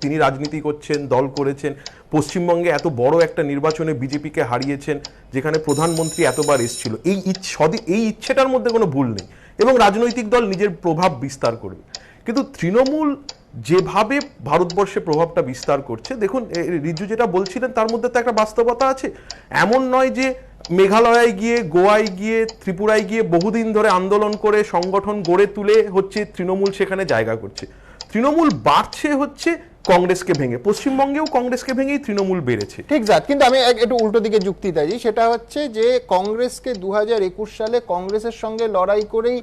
তিনি রাজনীতি করছেন, দল করেছেন, পশ্চিমবঙ্গে এত বড় একটা নির্বাচনে বিজেপিকে হারিয়েছেন, যেখানে প্রধানমন্ত্রী এতবার এসেছিল। এই ইচ্ছেটার মধ্যে কোনো ভুল নেই এবং রাজনৈতিক দল নিজের প্রভাব বিস্তার করবে। কিন্তু তৃণমূল যেভাবে ভারতবর্ষে প্রভাবটা বিস্তার করছে, দেখুন রিজু যেটা বলছিলেন তার মধ্যে তো একটা বাস্তবতা আছে। এমন নয় যে মেঘালয়ে গিয়ে, গোয়ায় গিয়ে, ত্রিপুরায় গিয়ে বহুদিন ধরে আন্দোলন করে সংগঠন গড়ে তুলে হচ্ছে তৃণমূল সেখানে জায়গা করছে। তৃণমূল বাড়ছে হচ্ছে কংগ্রেসকে ভেঙে, পশ্চিমবঙ্গেও কংগ্রেসকে ভেঙেই তৃণমূল বেড়েছে। ঠিক কিন্তু আমি একটু উল্টো দিকে যুক্তি দিই, সেটা হচ্ছে যে কংগ্রেসকে 2021 সালে কংগ্রেসের সঙ্গে লড়াই করেই,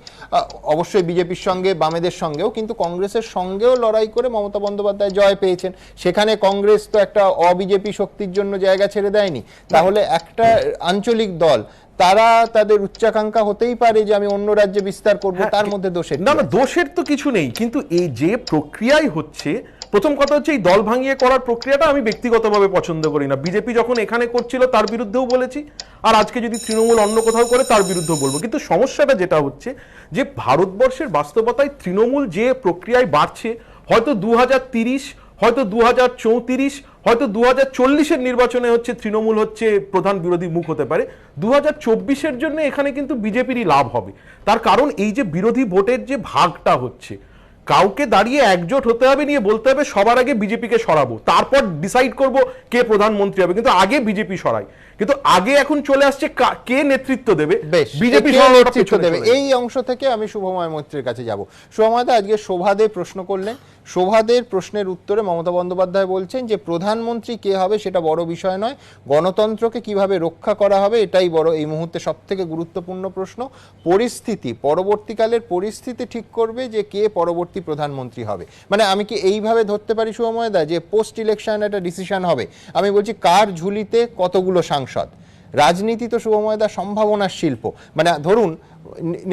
অবশ্যই বিজেপির সঙ্গে, বামেদের সঙ্গেও, কিন্তু কংগ্রেসের সঙ্গেও লড়াই করে মমতা বন্দ্যোপাধ্যায় জয় পেয়েছেন। সেখানে কংগ্রেস তো একটা অবিজেপি শক্তির জন্য জায়গা ছেড়ে দেয়নি। তাহলে একটা আঞ্চলিক দল, তারা তাদের উচ্চাকাঙ্ক্ষা হতেই পারে যে আমি অন্য রাজ্যে বিস্তার করব, তার মধ্যে দোষের না, দোষের তো কিছু নেই। কিন্তু এই যে প্রক্রিয়াই হচ্ছে, প্রথম কথা হচ্ছে এই দল ভাঙিয়ে করার প্রক্রিয়াটা আমি ব্যক্তিগতভাবে পছন্দ করি না। বিজেপি যখন এখানে করছিল তার বিরুদ্ধেও বলেছি, আর আজকে যদি তৃণমূল অন্য কোথাও করে তার বিরুদ্ধেও বলবো। কিন্তু সমস্যাটা যেটা হচ্ছে যে ভারতবর্ষের বাস্তবতায় তৃণমূল যে প্রক্রিয়ায় বাড়ছে, হয়তো 2030, হয়তো 2034, হয়তো 2040-এর নির্বাচনে হচ্ছে তৃণমূল হচ্ছে প্রধান বিরোধী মুখ হতে পারে। 2024-এর জন্য এখানে কিন্তু বিজেপিরই লাভ হবে। তার কারণ এই যে বিরোধী ভোটের যে ভাগটা হচ্ছে, কাউকে দাঁড়িয়ে একজোট হতে হবে, নিয়ে বলতে হবে সবার আগে বিজেপিকে সরাবো, তারপর ডিসাইড করব কে প্রধানমন্ত্রী হবে। কিন্তু আগে বিজেপি সরাই, কিন্তু আগে এখন চলে আসছে কে নেতৃত্ব দেবে, বিজেপি নেতৃত্ব দেবে। এই অংশ থেকে আমি শুভময় মৈত্রের কাছে যাব। শুভময়দা, আজকে শোভাদে প্রশ্ন করলেন, শোভাদের প্রশ্নের উত্তরে মমতা বন্দ্যোপাধ্যায় বলছেন যে প্রধানমন্ত্রী কে হবে সেটা বড় বিষয় নয়, গণতন্ত্রকে কিভাবে রক্ষা করা হবে এটাই বড়, এই মুহূর্তে সব থেকে গুরুত্বপূর্ণ প্রশ্ন। পরিস্থিতি, পরবর্তীকালের পরিস্থিতি ঠিক করবে যে কে পরবর্তী প্রধানমন্ত্রী হবে। মানে আমি কি এইভাবে ধরতে পারি শুভময়দা যে পোস্ট ইলেকশন একটা ডিসিশন হবে? আমি বলছি কার ঝুলিতে কতগুলো সাংসদ। রাজনীতি তো শুভময়দা সম্ভাবনার শিল্প। মানে ধরুন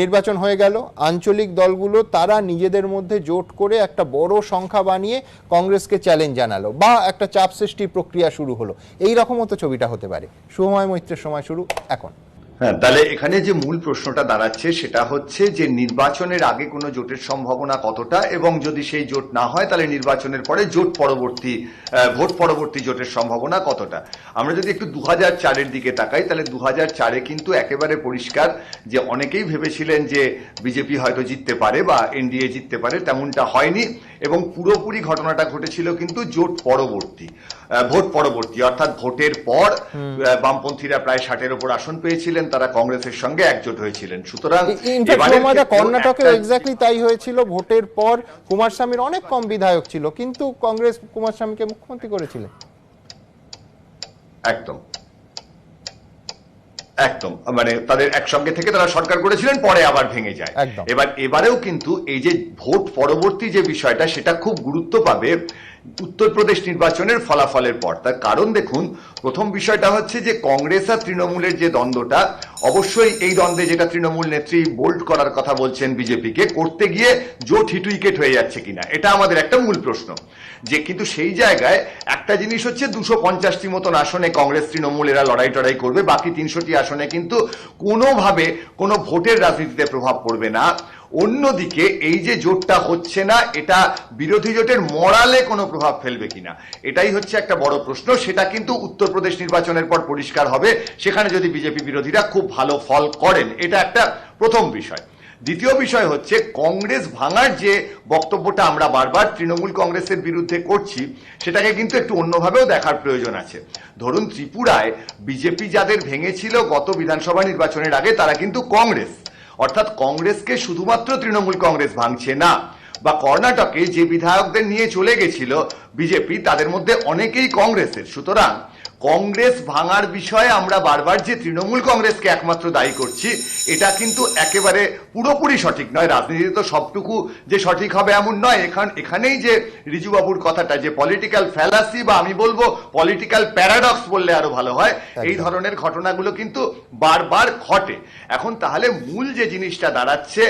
নির্বাচন হয়ে গেল, আঞ্চলিক দলগুলো তারা নিজেদের মধ্যে জোট করে একটা বড় সংখ্যা বানিয়ে কংগ্রেসকে চ্যালেঞ্জ জানালো, বা একটা চাপ সৃষ্টির প্রক্রিয়া শুরু হলো। এই রকমও তো ছবিটা হতে পারে। শুভময় মৈত্রের সময় শুরু এখন। হ্যাঁ, তাহলে এখানে যে মূল প্রশ্নটা দাঁড়াচ্ছে সেটা হচ্ছে যে নির্বাচনের আগে কোনো জোটের সম্ভাবনা কতটা, এবং যদি সেই জোট না হয় তাহলে নির্বাচনের পরে ভোট পরবর্তী জোটের সম্ভাবনা কতটা। আমরা যদি একটু 2004-এর দিকে তাকাই, তাহলে 2004-এ কিন্তু একেবারে পরিষ্কার যে অনেকেই ভেবেছিলেন যে বিজেপি হয়তো জিততে পারে বা এনডিএ জিততে পারে, তেমনটা হয়নি। এবং পুরোপুরি ঘটনাটা ঘটেছিল কিন্তু ভোট পরবর্তী, অর্থাৎ ভোটের পর বামপন্থীরা প্রায় 60-এর উপর আসন পেয়েছিলেন, তারা কংগ্রেসের সঙ্গে একজোট হয়েছিলেন। সুতরাং কর্ণাটকে এক্স্যাক্টলি তাই হয়েছিল। ভোটের পর কুমারস্বামীর অনেক কম বিধায়ক ছিল, কিন্তু কংগ্রেস কুমারস্বামীকে মুখ্যমন্ত্রী করেছিল। একদম মানে তাদের একসঙ্গে থেকে তারা সরকার করেছিলেন, পরে আবার ভেঙে যায়। এবারেও কিন্তু এই যে ভোট পরবর্তী যে বিষয়টা, সেটা খুব গুরুত্ব পাবে উত্তরপ্রদেশ নির্বাচনের ফলাফলের পর। তার কারণ দেখুন, প্রথম বিষয়টা হচ্ছে যে কংগ্রেস আর তৃণমূলের যে দ্বন্দ্বটা, অবশ্যই এই দ্বন্দ্বে যেটা তৃণমূল নেত্রী বোল্ড করার কথা বলছেন বিজেপিকে, করতে গিয়ে জোট হিট উইকেট হয়ে যাচ্ছে কিনা, এটা আমাদের একটা মূল প্রশ্ন। যে কিন্তু সেই জায়গায় একটা জিনিস হচ্ছে 250টি মতন আসনে কংগ্রেস তৃণমূল এরা লড়াই টড়াই করবে, বাকি 300টি আসনে কিন্তু কোনোভাবে কোনো ভোটের রাজনীতিতে প্রভাব পড়বে না। অন্যদিকে এই যে জোটটা হচ্ছে না, এটা বিরোধী জোটের মরালে কোনো প্রভাব ফেলবে কিনা, এটাই হচ্ছে একটা বড় প্রশ্ন। সেটা কিন্তু উত্তরপ্রদেশ নির্বাচনের পর পরিষ্কার হবে, সেখানে যদি বিজেপি বিরোধীরা খুব ভালো ফল করেন। এটা একটা প্রথম বিষয়। দ্বিতীয় বিষয় হচ্ছে কংগ্রেস ভাঙার যে বক্তব্যটা আমরা বারবার তৃণমূল কংগ্রেসের বিরুদ্ধে করছি, সেটাকে কিন্তু একটু অন্যভাবেও দেখার প্রয়োজন আছে। ধরুন ত্রিপুরায় বিজেপি যাদের ভেঙেছিল গত বিধানসভা নির্বাচনের আগে, তারা কিন্তু কংগ্রেস, অর্থাৎ কংগ্রেসকে শুধুমাত্র তৃণমূল কংগ্রেস ভাঙছে না। বা কর্ণাটকে যে বিধায়কদের নিয়ে চলে গেছিল বিজেপি, তাদের মধ্যে অনেকেই কংগ্রেসের। সুতরাং কংগ্রেস ভাঙার বিষয়ে আমরা বারবার যে তৃণমূল কংগ্রেসকে একমাত্র দায়ী করছি, এটা কিন্তু একেবারে পুরোপুরি সঠিক নয়। রাজনীতিতে তো সবটুকু যে সঠিক হবে এমন নয়। এখানেই যে রিজুবাবুর কথাটা, যে পলিটিক্যাল ফ্যালাসি বা আমি বলবো পলিটিক্যাল প্যারাডক্স বললে আরো ভালো হয়, এই ধরনের ঘটনাগুলো কিন্তু বারবার ঘটে। এখন তাহলে মূল যে জিনিসটা দাঁড়াচ্ছে,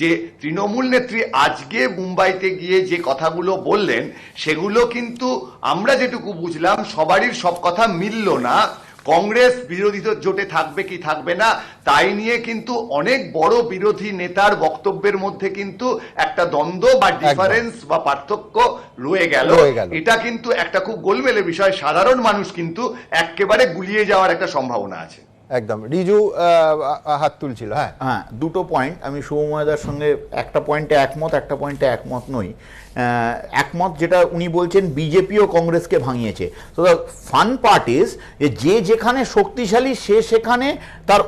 যে তৃণমূল নেত্রী আজকে মুম্বাইতে গিয়ে যে কথাগুলো বললেন, সেগুলো কিন্তু আমরা যেটুকু বুঝলাম সবারই সব কথা মিলল না। কংগ্রেস বিরোধী জোটে থাকবে কি থাকবে না তাই নিয়ে কিন্তু অনেক বড় বিরোধী নেতার বক্তব্যের মধ্যে কিন্তু একটা দ্বন্দ্ব বা ডিফারেন্স বা পার্থক্য রয়ে গেল। এটা কিন্তু একটা খুব গোলমেলের বিষয়, সাধারণ মানুষ কিন্তু একেবারে গুলিয়ে যাওয়ার একটা সম্ভাবনা আছে। একদম। রিজু হাত তুলছিল। হ্যাঁ, দুটো পয়েন্ট আমি শুভময়দার সঙ্গে একটা পয়েন্টে একমত, একটা পয়েন্টে একমত নই। একমত যেটা উনি বলছেন বিজেপিও কংগ্রেসকে ভাঙিয়েছে। তো দ্য ফান পার্ট ইজ যে যেখানে শক্তিশালী সে সেখানে তার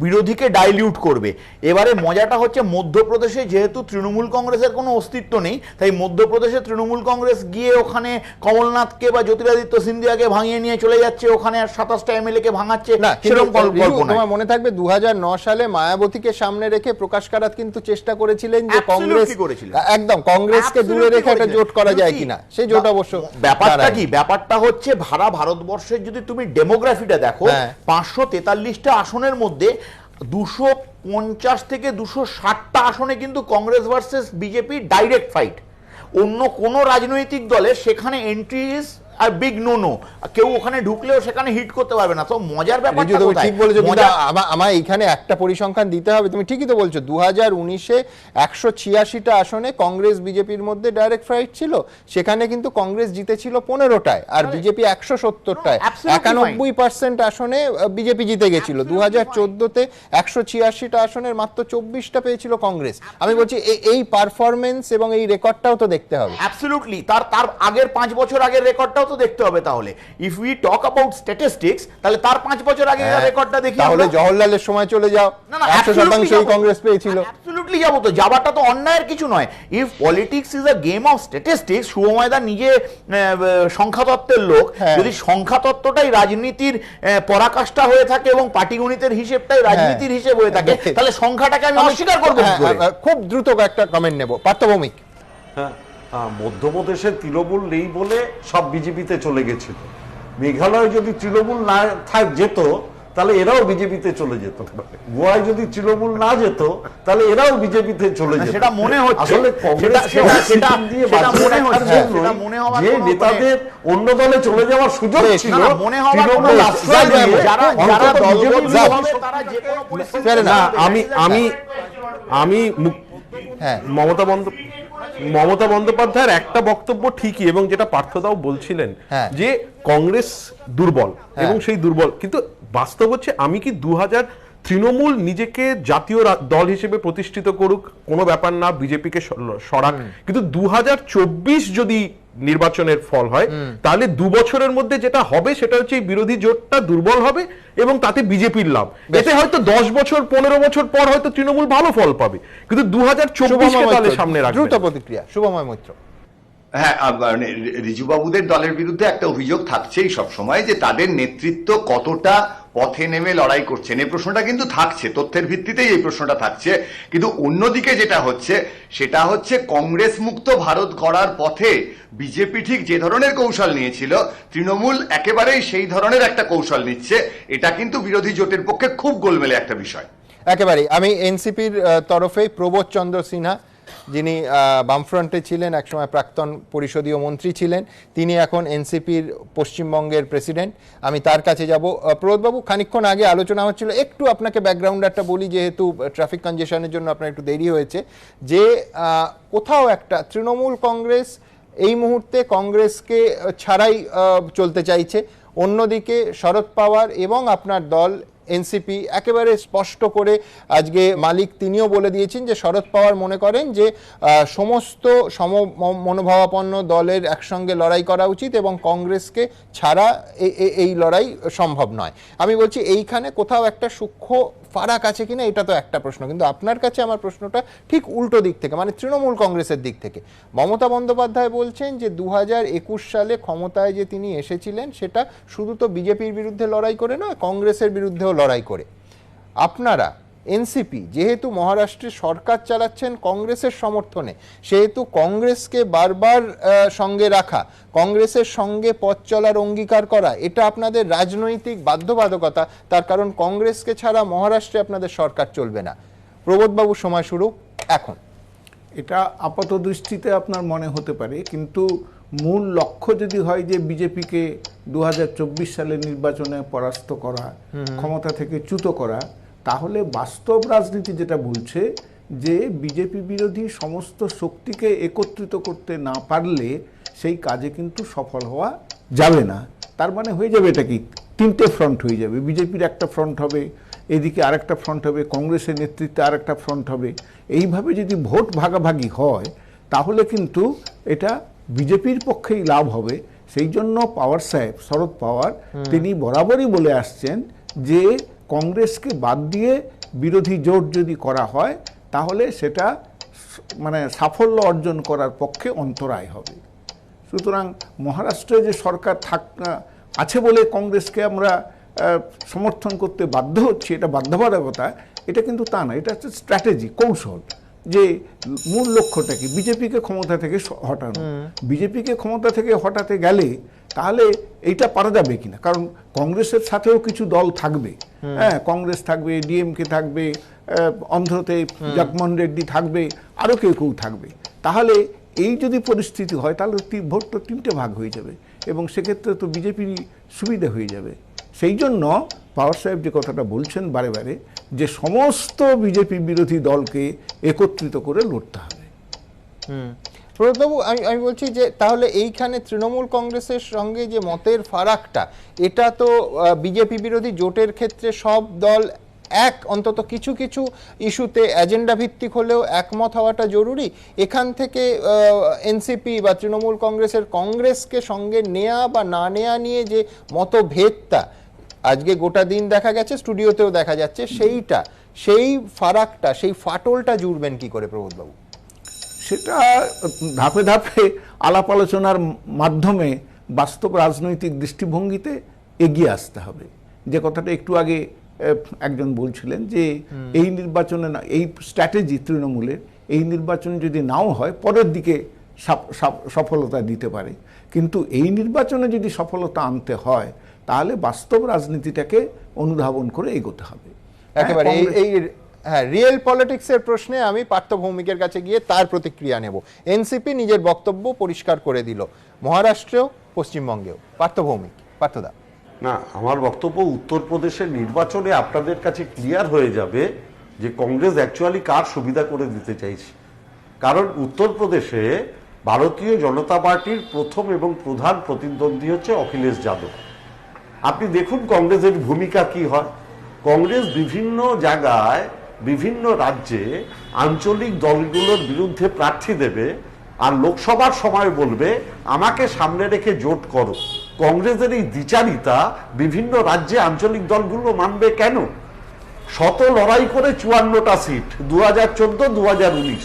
বিরোধীকে ডাইলিউট করবে। এবারে মজাটা হচ্ছে মধ্যপ্রদেশে যেহেতু তৃণমূল কংগ্রেসের কোনো অস্তিত্ব নেই, তাই মধ্যপ্রদেশে তৃণমূল কংগ্রেস গিয়ে ওখানে কমলনাথকে বা জ্যোতিরাদিত্য সিন্ধিয়াকে ভাঙিয়ে নিয়ে চলে যাচ্ছে, ওখানে 27টা এমএলএ কে ভাঙাচ্ছে। না, তোমার মনে থাকবে 2009 সালে মায়াবতীকে সামনে রেখে প্রকাশ কারাত কিন্তু চেষ্টা করেছিলেন যে কংগ্রেস একদম কংগ্রেসকে দূরে রেখে একটা জোট করা যায় কিনা। সেই জোট অবশ্য ব্যাপারটা কি, ব্যাপারটা হচ্ছে সারা ভারতবর্ষের যদি তুমি ডেমোগ্রাফিটা দেখো, 543টা আসনের মধ্যে 250 থেকে 260টা আসনে কিন্তু Congress versus BJP direct fight. অন্য কোন রাজনৈতিক দলের সেখানে এন্ট্রিজ আর বিগ নো, কেউ ওখানে ঢুকলেও সেখানে হিট করতে পারবে না। তো মজার ব্যাপারটা ঠিক বলেছো, আমার এখানে একটা পরিসংখ্যান দিতে হবে। তুমি ঠিকই তো বলছো, 2019-এ 186টা আসনে কংগ্রেস বিজেপির মধ্যে ডাইরেক্ট ফাইট ছিল, সেখানে কিন্তু কংগ্রেস জিতেছিল 15টায় আর বিজেপি 170টায়। 91% আসনে বিজেপি জিতে গেছিল। 2014-তে 186টা আসনের মাত্র 24টা পেয়েছিল কংগ্রেস। আমি বলছি এই পারফরমেন্স এবং এই রেকর্ডটাও তো দেখতে হবে। অ্যাবসলিউটলি, তার আগের 5 বছর আগের রেকর্ডটা তো দেখতে হবে। তাহলে if we talk about statistics, তাহলে তার 5 বছর আগে রেকর্ডটা দেখি। তাহলে জওহরলালের সময় চলে যাও, 100% কংগ্রেস পেয়েছিল। অ্যাবসলিউটলি যাবো, তো যাওয়াটা তো অন্যায়ের কিছু নয়। If politics is a game of statistics, শুভময়দা নিজে সংখ্যাতত্ত্বের লোক, যদি সংখ্যাতত্ত্বটাই রাজনীতির পরাকাষ্ঠা হয়ে থাকে এবং পাটিগণিতের হিসেবটাই রাজনীতির হিসেব হয়ে থাকে, তাহলে সংখ্যাটাকে আমি অস্বীকার করবো। খুব দ্রুত একটা কমেন্ট নেব, পার্থভৌমিক। হ্যাঁ, মধ্যপ্রদেশে তৃণমূল নেই বলে সব বিজেপিতে চলে গেছিল। মেঘালয় যদি তৃণমূল না যেত তাহলে এরাও বিজেপিতে চলে যেত। গোয়ায় যদি তৃণমূল না যেত তাহলে এরাও বিজেপিতে চলে যেত। সেটা মনে হচ্ছে আসলে যে নেতাদের অন্য দলে চলে যাওয়ার সুযোগ ছিল, আমি মমতা বন্দ্যোপাধ্যায়ের একটা বক্তব্য ঠিকই, এবং যেটা পার্থদাও বলছিলেন যে কংগ্রেস দুর্বল এবং সেই দুর্বল, কিন্তু বাস্তব হচ্ছে আমি কি 2000 তৃণমূল নিজেকে জাতীয় দল হিসেবে প্রতিষ্ঠিত করুক কোনো ব্যাপার না, বিজেপিকে সরাক, কিন্তু 2024 যদি নির্বাচনের ফল হয় তাহলে 2 বছরের মধ্যে যেটা হবে সেটা হচ্ছে এই বিরোধী জোটটা দুর্বল হবে এবং তাতে বিজেপির লাভ। এতে হয়তো 10 বছর 15 বছর পর হয়তো তৃণমূল ভালো ফল পাবে, কিন্তু 2024-কে তাহলে সামনে রাখবে। দ্রুত প্রতিক্রিয়া, শুভময় মৈত্র। হ্যাঁ, রিজুবাবুদের দলের বিরুদ্ধে একটা অভিযোগ থাকছেই সবসময় যে তাদের নেতৃত্ব কতটা পথে নেমে লড়াই করছেন, এই প্রশ্নটা কিন্তু থাকছে, তথ্যের ভিত্তিতেই এই প্রশ্নটা থাকছে। কিন্তু অন্যদিকে যেটা হচ্ছে সেটা হচ্ছে কংগ্রেস মুক্ত ভারত গড়ার পথে বিজেপি ঠিক যে ধরনের কৌশল নিয়েছিল, তৃণমূল একেবারেই সেই ধরনের একটা কৌশল নিচ্ছে। এটা কিন্তু বিরোধী জোটের পক্ষে খুব গোলমেলে একটা বিষয়। একেবারেই। আমি এনসিপির তরফে প্রবোধ চন্দ্র সিনহা, যিনি বামফ্রন্টে ছিলেন, একসময় প্রাক্তন পরিষদীয় মন্ত্রী ছিলেন, তিনি এখন এনসিপির পশ্চিমবঙ্গের প্রেসিডেন্ট, আমি তার কাছে যাব। প্রবোধবাবু, খানিকক্ষণ আগে আলোচনা হচ্ছিল, একটু আপনাকে ব্যাকগ্রাউন্ডারটা বলি যেহেতু ট্রাফিক কনজেশনের জন্য আপনার একটু দেরি হয়েছে, যে কোথাও একটা তৃণমূল কংগ্রেস এই মুহূর্তে কংগ্রেসকে ছাড়াই চলতে চাইছে, অন্যদিকে শরদ পাওয়ার এবং আপনার দল এনসিপি একেবারে স্পষ্ট করে আজকে মালিক তিনিও বলে দিয়েছেন যে শরদ পাওয়ার মনে করেন যে সমস্ত মনোভাবাপন্ন দলের একসঙ্গে লড়াই করা উচিত এবং কংগ্রেসকে ছাড়া এই লড়াই সম্ভব নয়। আমি বলছি এইখানে কোথাও একটা সূক্ষ্ম ফারাক আছে কিনা, এটা তো একটা প্রশ্ন, কিন্তু আপনার কাছে আমার প্রশ্নটা ঠিক উল্টো দিক থেকে, মানে তৃণমূল কংগ্রেসের দিক থেকে। মমতা বন্দ্যোপাধ্যায় বলছেন যে 2021 সালে ক্ষমতায় যে তিনি এসেছিলেন সেটা শুধু তো বিজেপির বিরুদ্ধে লড়াই করে নয়, কংগ্রেসের বিরুদ্ধেও লড়াই করে। আপনারা এনসিপি যেহেতু মহারাষ্ট্রে সরকার চালাচ্ছেন কংগ্রেসের সমর্থনে, সেহেতু কংগ্রেসকে বারবার সঙ্গে রাখা, কংগ্রেসের সঙ্গে পথ চলার অঙ্গীকার করা, এটা আপনাদের রাজনৈতিক বাধ্যবাধকতা, তার কারণ কংগ্রেসকে ছাড়া মহারাষ্ট্রে আপনাদের সরকার চলবে না। প্রবোধবাবু, সময় শুরু এখন। এটা আপাত দৃষ্টিতে আপনার মনে হতে পারে, কিন্তু মূল লক্ষ্য যদি হয় যে বিজেপিকে 2024 সালের নির্বাচনে পরাস্ত করা, ক্ষমতা থেকে চ্যুত করা, তাহলে বাস্তব রাজনীতি যেটা বলছে যে বিজেপি বিরোধী সমস্ত শক্তিকে একত্রিত করতে না পারলে সেই কাজে কিন্তু সফল হওয়া যাবে না। তার মানে হয়ে যাবে এটা কি, তিনটে ফ্রন্ট হয়ে যাবে। বিজেপির একটা ফ্রন্ট হবে, এদিকে আরেকটা ফ্রন্ট হবে, কংগ্রেসের নেতৃত্বে আরেকটা ফ্রন্ট হবে। এইভাবে যদি ভোট ভাগাভাগি হয় তাহলে কিন্তু এটা বিজেপির পক্ষেই লাভ হবে। সেই জন্য পাওয়ার সাহেব, শরদ পাওয়ার, তিনি বরাবরই বলে আসছেন যে কংগ্রেসকে বাদ দিয়ে বিরোধী জোট যদি করা হয় তাহলে সেটা মানে সাফল্য অর্জন করার পক্ষে অন্তরায় হবে। সুতরাং মহারাষ্ট্রে যে সরকার আছে বলে কংগ্রেসকে আমরা সমর্থন করতে বাধ্য হচ্ছি, এটা বাধ্যবাধকতা, এটা কিন্তু তা না। এটা হচ্ছে স্ট্র্যাটেজি, কৌশল, যে মূল লক্ষ্যটা কি বিজেপিকে ক্ষমতা থেকে হটানো। বিজেপিকে ক্ষমতা থেকে হটাতে গেলে তাহলে এইটা পারা যাবে কিনা, কারণ কংগ্রেসের সাথেও কিছু দল থাকবে। হ্যাঁ, কংগ্রেস থাকবে, ডিএমকে থাকবে, অন্ধ্রতে জগনমোহন রেড্ডি থাকবে, আরও কেউ কেউ থাকবে। তাহলে এই যদি পরিস্থিতি হয় তাহলে ভোট তো তিনটে ভাগ হয়ে যাবে এবং সেক্ষেত্রে তো বিজেপির সুবিধা হয়ে যাবে। সেই জন্য পাওয়ার সাহেব যে কথাটা বলছেন বারে বারে যে সমস্ত বিজেপি বিরোধী দলকে একত্রিত করে লড়তে হবে। প্রদীপবাবু, আমি বলছি যে তাহলে এইখানে তৃণমূল কংগ্রেসের সঙ্গে যে মতের ফারাকটা, এটা তো বিজেপি বিরোধী জোটের ক্ষেত্রে সব দল অন্তত কিছু কিছু ইস্যুতে এজেন্ডা ভিত্তিক হলেও একমত হওয়াটা জরুরি। এখান থেকে এনসিপি বা তৃণমূল কংগ্রেসকে সঙ্গে নেয়া বা না নেয়া নিয়ে যে মতভেদটা আজকে গোটা দিন দেখা গেছে, স্টুডিওতেও দেখা যাচ্ছে, সেই ফারাকটা, সেই ফাটলটা জুড়বেন কি করে প্রবোধবাবু? সেটা ধাপে ধাপে আলাপ আলোচনার মাধ্যমে বাস্তব রাজনৈতিক দৃষ্টিভঙ্গিতে এগিয়ে আসতে হবে। যে কথাটা একটু আগে একজন বলছিলেন যে এই নির্বাচনে না, এই স্ট্র্যাটেজি তৃণমূলের, এই নির্বাচন যদি নাও হয় পরের দিকে সফলতা দিতে পারে, কিন্তু এই নির্বাচনে যদি সফলতা আনতে হয় তাহলে বাস্তব রাজনীতিটাকে অনুধাবন করে এগোতে হবে একেবারে। এই রিয়েল পলিটিক্সের প্রশ্নে আমি পার্থ ভৌমিকের কাছে গিয়ে তার প্রতিক্রিয়া নেব। এনসিপি নিজের বক্তব্য পরিষ্কার করে দিল, মহারাষ্ট্রেও পশ্চিমবঙ্গেও। পার্থ ভৌমিক, পার্থদা। না, আমার বক্তব্য উত্তরপ্রদেশের নির্বাচনে আপনাদের কাছে ক্লিয়ার হয়ে যাবে যে কংগ্রেস অ্যাকচুয়ালি কার সুবিধা করে দিতে চাইছে। কারণ উত্তরপ্রদেশে ভারতীয় জনতা পার্টির প্রথম এবং প্রধান প্রতিদ্বন্দ্বী হচ্ছে অখিলেশ যাদব। আপনি দেখুন কংগ্রেসের ভূমিকা কি হয়। কংগ্রেস বিভিন্ন জায়গায়, বিভিন্ন রাজ্যে আঞ্চলিক দলগুলোর বিরুদ্ধে প্রার্থী দেবে আর লোকসভার সময় বলবে আমাকে সামনে রেখে জোট করো। কংগ্রেসের এই দ্বিচারিতা বিভিন্ন রাজ্যে আঞ্চলিক দলগুলো মানবে কেন? শত লড়াই করে 54টা সিট, 2014, 2019,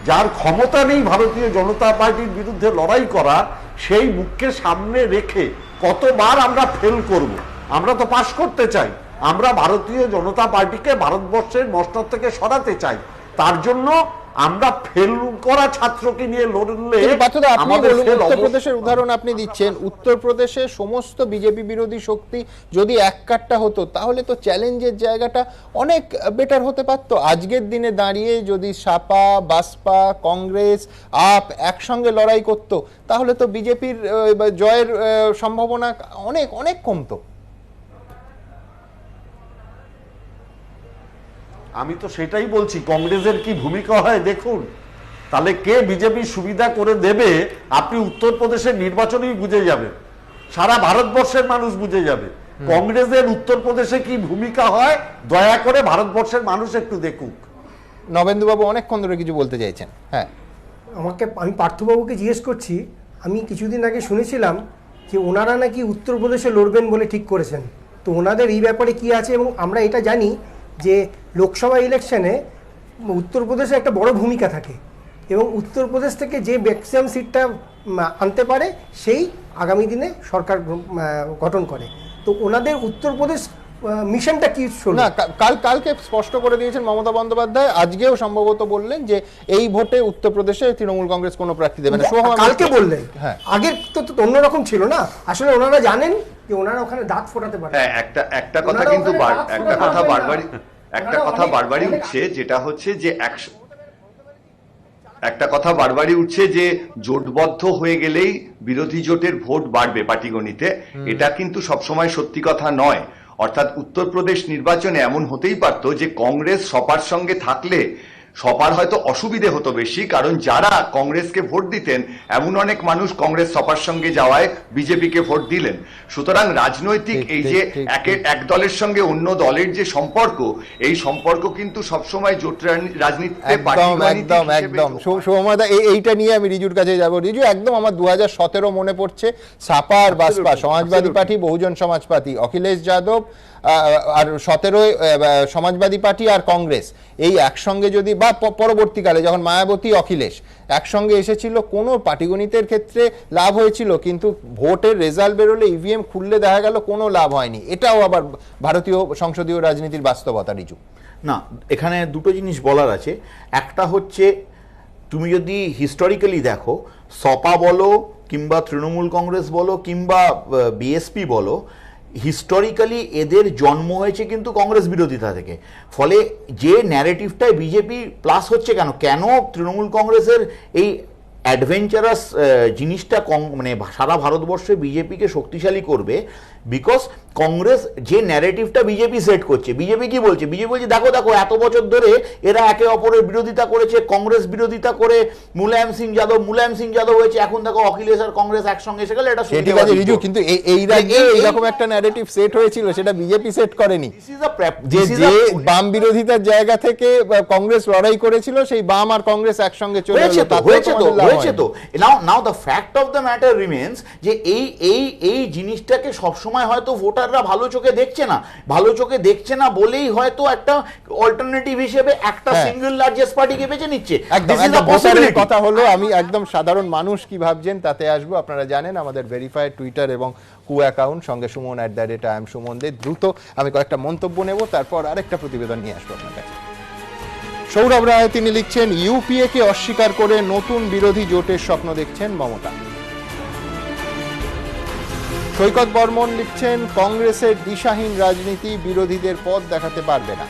যার ক্ষমতা নেই ভারতীয় জনতা পার্টির বিরুদ্ধে লড়াই করা, সেই মুখকে সামনে রেখে কতবার আমরা ফেল করব? আমরা তো পাশ করতে চাই। আমরা ভারতীয় জনতা পার্টিকে ভারতবর্ষের মস্তক থেকে সরাতে চাই। তার জন্য আমরা ফেল করা ছাত্রকে নিয়ে লড়লে উত্তরপ্রদেশের উদাহরণ আপনি দিচ্ছেন, উত্তরপ্রদেশে সমস্ত বিজেপি বিরোধী শক্তি যদি এককাট্টা হতো তাহলে তো চ্যালেঞ্জের জায়গাটা অনেক বেটার হতে পারতো। আজকের দিনে দাঁড়িয়ে যদি সাপা, বাসপা, কংগ্রেস, আপ একসঙ্গে লড়াই করত তাহলে তো বিজেপির জয়ের সম্ভাবনা অনেক অনেক কমতো। আমি তো সেটাই বলছি, কংগ্রেসের কি ভূমিকা হয় দেখুন। তাহলে কে বিজেপি সুবিধা করে দেবে আপনি উত্তরপ্রদেশের নির্বাচনেই বুঝে যাবেন, সারা ভারতবর্ষের মানুষ বুঝে যাবে কংগ্রেসের উত্তরপ্রদেশে কি ভূমিকা হয়। দয়া করে ভারতবর্ষের মানুষ একটু দেখুক। নবেন্দুবাবু অনেকক্ষণ ধরে কিছু বলতে চাইছেন। হ্যাঁ, আমি পার্থবাবুকে জিজ্ঞেস করছি, আমি কিছুদিন আগে শুনেছিলাম যে ওনারা নাকি উত্তরপ্রদেশে লড়বেন বলে ঠিক করেছেন, তো ওনাদের এই ব্যাপারে কি আছে? এবং আমরা এটা জানি যে লোকসভা ইলেকশনে উত্তরপ্রদেশে একটা বড় ভূমিকা থাকে এবং উত্তরপ্রদেশ থেকে যে ম্যাক্সিমাম সিটটা আনতে পারে সেই আগামী দিনে সরকার গঠন করে। তো ওনাদের উত্তরপ্রদেশ মিশনটা কি? না, কালকে স্পষ্ট করে দিয়েছেন মমতা বন্দ্যোপাধ্যায়, আজকেও সম্ভবত বললেন যে এই ভোটে উত্তরপ্রদেশে তৃণমূল কংগ্রেস কোনো প্রার্থী দেবে না। কালকে বললেন, আগের তো অন্যরকম ছিল না। আসলে ওনারা জানেন যে ওনারা ওখানে দাঁত ফোটাতে পারে। হ্যাঁ, একটা কথা কিন্তু একটা কথা বারবারই উঠছে, যেটা হচ্ছে যে একটা কথা বারবারই উঠছে যে জোটবদ্ধ হয়ে গেলেই বিরোধী জোটের ভোট বাড়বে পাটিগণিতে, এটা কিন্তু সবসময় সত্যি কথা নয়। অর্থাৎ উত্তরপ্রদেশ নির্বাচনে এমন হতেই পারত যে কংগ্রেস সপার সঙ্গে থাকলে সপার হয়তো অসুবিধে হতো বেশি, কারণ যারা কংগ্রেসকে ভোট দিতেন এমন অনেক মানুষ কংগ্রেস সপার সঙ্গে যাওয়ায় বিজেপিকে ভোট দিলেন। সুতরাং রাজনৈতিক এই যে এক দলের সঙ্গে অন্য দলের যে সম্পর্ক, এই সম্পর্ক কিন্তু সবসময় জোট রাজনীতিতে একদম সৌম্যদা এইটা নিয়ে আমি রিজুর কাছে যাব। রিজু, একদম আমার 2017 মনে পড়ছে, সাপা আর বাসপা, সমাজবাদী পার্টি, বহুজন সমাজ পার্টি, অখিলেশ যাদব আর 17 সমাজবাদী পার্টি আর কংগ্রেস এই একসঙ্গে যদি, বা পরবর্তীকালে যখন মায়াবতী অখিলেশ একসঙ্গে এসেছিল, কোনো পাটিগণিতের ক্ষেত্রে লাভ হয়েছিল, কিন্তু ভোটের রেজাল্ট বেরোলে ইভিএম খুললে দেখা গেল কোনো লাভ হয়নি। এটাও আবার ভারতীয় সংসদীয় রাজনীতির বাস্তবতা। রিজু, না, এখানে দুটো জিনিস বলার আছে। একটা হচ্ছে, তুমি যদি হিস্টোরিক্যালি দেখো, সপা বলো কিংবা তৃণমূল কংগ্রেস বলো কিংবা বিএসপি বলো, হিস্টোরিক্যালি এদের জন্ম হয়েছে কিন্তু কংগ্রেস বিরোধিতা থেকে। ফলে যে ন্যারেটিভটাই বিজেপি প্লাস হচ্ছে, কেন তৃণমূল কংগ্রেসের এই অ্যাডভেঞ্চারাস জিনিসটা মানে সারা ভারতবর্ষে বিজেপিকে শক্তিশালী করবে, বিকজ কংগ্রেস যে ন্যারেটিভটা বিজেপি সেট করছে, বিজেপি কি বলছে? বিজেপি বলছে দেখো দেখো এত বছর ধরে এরা একে অপরের বিরোধিতা করেছে, কংগ্রেস বিরোধিতা করে মুলায়ম সিং যাদব হয়েছে, এখন দেখো অখিলেশ আর কংগ্রেস একসঙ্গে এসে গেলে, এটা রিজু কিন্তু এই রাজ্যে এরকম একটা ন্যারেটিভ সেট হয়েছিল, সেটা বিজেপি সেট করেনি। যে বাম বিরোধিতার জায়গা থেকে কংগ্রেস লড়াই করেছিল, সেই বাম আর কংগ্রেস একসঙ্গে চলে হয়েছে তো। Now the fact of the matter remains যে এই জিনিসটাকে সবসময় হয়তো ভোটাররা ভালো চোখে দেখছে না বলেই হয়তো একটা অল্টারনেটিভ হিসেবে একটা সিঙ্গেল লার্জেস্ট পার্টিকে বেছে নিচ্ছে। কথা হলো, আমি একদম সাধারণ মানুষ কি ভাবছেন তাতে আসবো। আপনারা জানেন আমাদের ভেরিফাইড টুইটার এবং অ্যাকাউন্ট, সঙ্গে সুমন @IM সুমন দে। দ্রুত আমি কয়েকটা মন্তব্য নেব, তারপর আরেকটা প্রতিবেদন নিয়ে আসবো আপনার কাছে। সৌরভ রায় তিনি লিখছেন, ইউপিএ কে অস্বীকার করে নতুন বিরোধী জোটের স্বপ্ন দেখছেন মমতা। সৈকত বর্মন লিখছেন, কংগ্রেসের দিশাহীন রাজনীতি বিরোধীদের পথ দেখাতে পারবে না।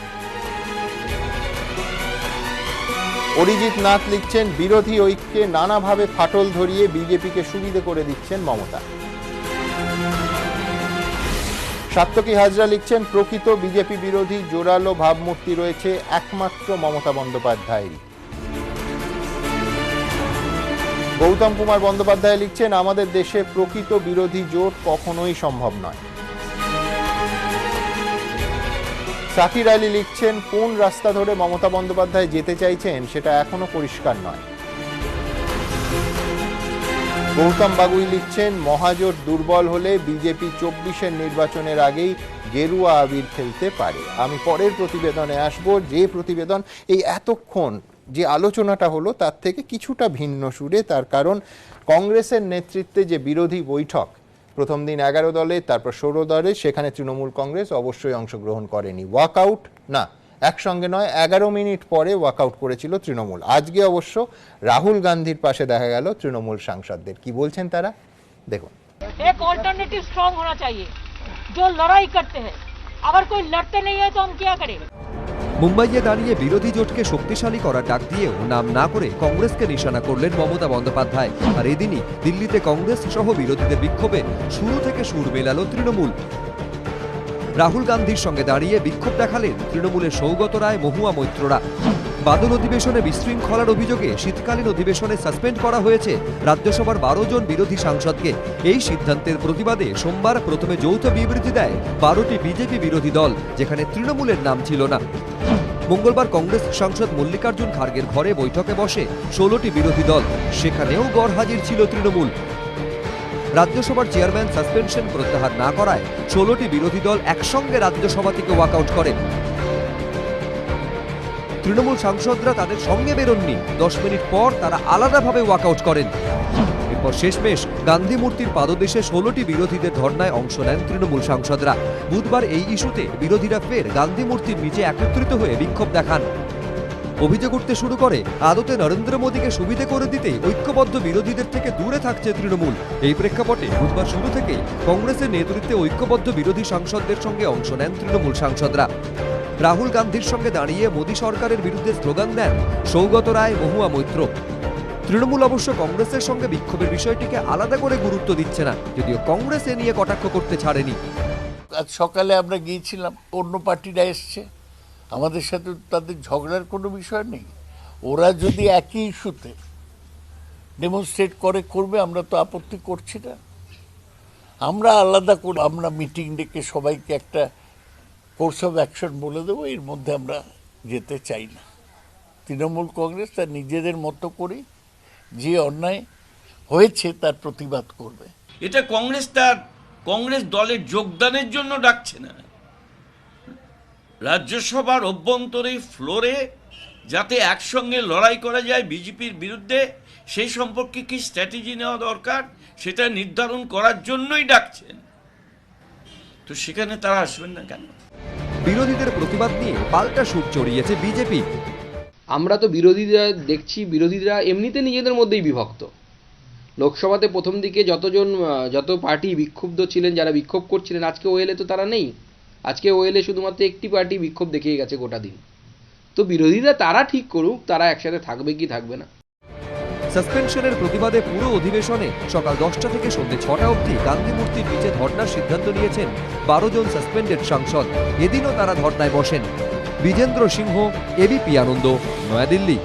অরিজিৎ নাথ লিখছেন, বিরোধী ঐক্যে নানাভাবে ফাটল ধরিয়ে বিজেপিকে সুবিধে করে দিচ্ছেন মমতা। সাত্তকী হাজরা লিখছেন, প্রকৃত বিজেপি বিরোধী জোরালো ভাবমূর্তি রয়েছে একমাত্র মমতা বন্দ্যোপাধ্যায়েরই। গৌতম কুমার বন্দ্যোপাধ্যায় লিখছেন, আমাদের দেশে প্রকৃত বিরোধী জোট কখনোই সম্ভব নয়। সাকির আলী লিখছেন, কোন রাস্তা ধরে মমতা বন্দ্যোপাধ্যায় যেতে চাইছেন সেটা এখনো পরিষ্কার নয়। গৌতম বাগুই লিখছেন, মহাজোট দুর্বল হলে বিজেপি 24-এর নির্বাচনের আগেই গেরুয়া আবির খেলতে পারে। আমি পরের প্রতিবেদনে আসব, যে প্রতিবেদন এই এতক্ষণ যে আলোচনাটা হলো তার থেকে কিছুটা ভিন্ন সুরে। তার কারণ কংগ্রেসের নেতৃত্বে যে বিরোধী বৈঠক, প্রথম দিন 11 দলে, তারপর 16 দলে, সেখানে তৃণমূল কংগ্রেস অবশ্যই অংশগ্রহণ করেনি। ওয়াকআউট না, একসঙ্গে নয়, 11 মিনিট পরে ওয়াকআউট করেছিল তৃণমূল। আজকে অবশ্য রাহুল গান্ধীর পাশে দেখা গেল তৃণমূল সাংসদদের। কি বলছেন তারা, দেখুন। एक ऑल्टरनेटिव स्ट्रांग होना चाहिए जो लड़ाई करते हैं, अगर कोई लड़ते नहीं है तो हम क्या करें। মুম্বাইয়ে দাঁড়িয়ে বিরোধী জোটকে শক্তিশালী করার ডাক দিয়েও নাম না করে কংগ্রেসকে নিশানা করলেন মমতা বন্দ্যোপাধ্যায়। আর এদিনই দিল্লিতে কংগ্রেস সহ বিরোধীদের বিক্ষোভে শুরু থেকে সুর মেলালো তৃণমূল। রাহুল গান্ধীর সঙ্গে দাঁড়িয়ে বিক্ষোভ দেখালেন তৃণমূলের সৌগত রায়, মহুয়া মৈত্ররা। বাদল অধিবেশনে বিশৃঙ্খলার অভিযোগে শীতকালীন অধিবেশনে সাসপেন্ড করা হয়েছে রাজ্যসভার 12 জন বিরোধী সাংসদকে। এই সিদ্ধান্তের প্রতিবাদে সোমবার প্রথমে যৌথ বিবৃতি দেয় 12টি বিজেপি বিরোধী দল, যেখানে তৃণমূলের নাম ছিল না। মঙ্গলবার কংগ্রেস সাংসদ মল্লিকার্জুন খার্গের ঘরে বৈঠকে বসে 16টি বিরোধী দল, সেখানেও গড়হাজির ছিল তৃণমূল। রাজ্যসভার চেয়ারম্যান সাসপেনশন প্রত্যাহার না করায় 16টি বিরোধী দল একসঙ্গে রাজ্যসভা থেকে ওয়াকআউট করে। তৃণমূল সাংসদরা তাদের সঙ্গে বেরোননি, 10 মিনিট পর তারা আলাদাভাবে ওয়াকআউট করেন। এরপর শেষমেশ গান্ধী মূর্তির পাদদেশে 16টি বিরোধীদের ধর্নায় অংশ নেন তৃণমূল সাংসদরা। বুধবার এই ইস্যুতে বিরোধীরা ফের গান্ধী মূর্তির নিচে একত্রিত হয়ে বিক্ষোভ দেখান। অভিযোগ উঠতে শুরু করে আদতে নরেন্দ্র মোদীকে সুবিধে করে দিতে ঐক্যবদ্ধ বিরোধীদের থেকে দূরে থাকছে তৃণমূল। এই প্রেক্ষাপটে বুধবার শুরু থেকে কংগ্রেসের নেতৃত্বে ঐক্যবদ্ধ বিরোধী সাংসদদের সঙ্গে অংশ নেন তৃণমূল সাংসদরা। রাহুল গান্ধীর সঙ্গে দাঁড়িয়ে মোদী সরকারের বিরুদ্ধে স্লোগান দেন সৌগত রায়, মহুয়া মৈত্র। তৃণমূল অবশ্য কংগ্রেসের সঙ্গে বিক্ষোভের বিষয়টিকে আলাদা করে গুরুত্ব দিচ্ছে না, যদিও কংগ্রেস এ নিয়ে কটাক্ষ করতে ছাড়েনি। আজ সকালে আমরা গিয়েছিলাম, অন্য পার্টিরা এসছে, আমাদের সাথে তাদের ঝগড়ার কোনো বিষয় নেই। ওরা যদি একই ইস্যুতে ডেমনস্ট্রেট করবে, আমরা তো আপত্তি করছি না। আমরা আলাদা করে আমরা মিটিং ডেকে সবাইকে একটা কোর্স অফ অ্যাকশন বলে দেবো, এর মধ্যে আমরা যেতে চাই না। তৃণমূল কংগ্রেস তার নিজেদের মতো করে যে অন্যায় হয়েছে তার প্রতিবাদ করবে। এটা কংগ্রেস দলের যোগদানের জন্য ডাকছে না, রাজ্যসভার অভ্যন্তরে ফ্লোরে যাতে একসঙ্গে লড়াই করা যায় বিজেপির বিরুদ্ধে, সেই সম্পর্কে কি স্ট্র্যাটেজি নেওয়া দরকার সেটা নির্ধারণ করার জন্যই ডাকছেন। তো সেখানে তারা আসবেন না কেন? বিরোধীদের প্রতিবাদ নিয়ে পাল্টা সুর চড়িয়েছে বিজেপি। আমরা তো বিরোধীরা এমনিতে নিজেদের মধ্যেই বিভক্ত। লোকসভাতে প্রথম দিকে যত পার্টি বিক্ষুব্ধ ছিলেন, যারা বিক্ষোভ করছিলেন, আজকে ওয়েলে তো তারা নেই। আজকে ওয়েলে শুধুমাত্র একটি পার্টি বিক্ষোভ দেখিয়ে গেছে গোটা দিন। তো বিরোধীরা তারা ঠিক করুক তারা একসাথে থাকবে কি থাকবে না। সাসপেনশনের প্রতিবাদে পুরো অধিবেশনে সকাল 10টা থেকে সন্ধ্যে 6টা অবধি গান্ধী মূর্তির নিচে ধর্নার সিদ্ধান্ত নিয়েছেন 12 জন সাসপেন্ডেড সাংসদ। এদিনও তারা ধর্নায় বসেন। বিজেন্দ্র সিংহ, এবিপি আনন্দ, নয়াদিল্লি।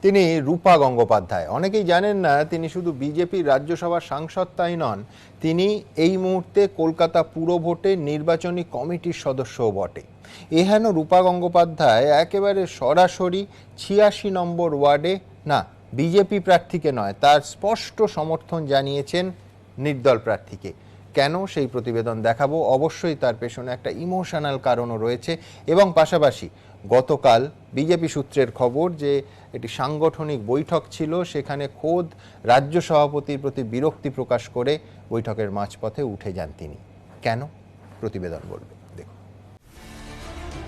তিনি রূপা গঙ্গোপাধ্যায়। অনেকেই জানেন না তিনি শুধু বিজেপির রাজ্যসভার সাংসদ তাই নন, তিনি এই মুহূর্তে কলকাতা পুর ভোটের নির্বাচনী কমিটির সদস্যও বটে। এহেন রূপা গঙ্গোপাধ্যায় একেবারে সরাসরি 86 নম্বর ওয়ার্ডে না বিজেপি প্রার্থীকে নয়, তার স্পষ্ট সমর্থন জানিয়েছেন নির্দল প্রার্থীকে। কেন, সেই প্রতিবেদন দেখাবো। অবশ্যই তার পেছনে একটা ইমোশনাল কারণও রয়েছে, এবং পাশাপাশি গতকাল বিজেপি সূত্রের খবর যে এটি সাংগঠনিক বৈঠক ছিল, সেখানে খোদ রাজ্য সভাপতির প্রতি বিরক্তি প্রকাশ করে বৈঠকের মাঝপথে উঠে যান তিনি। কেন, প্রতিবেদন বলবে।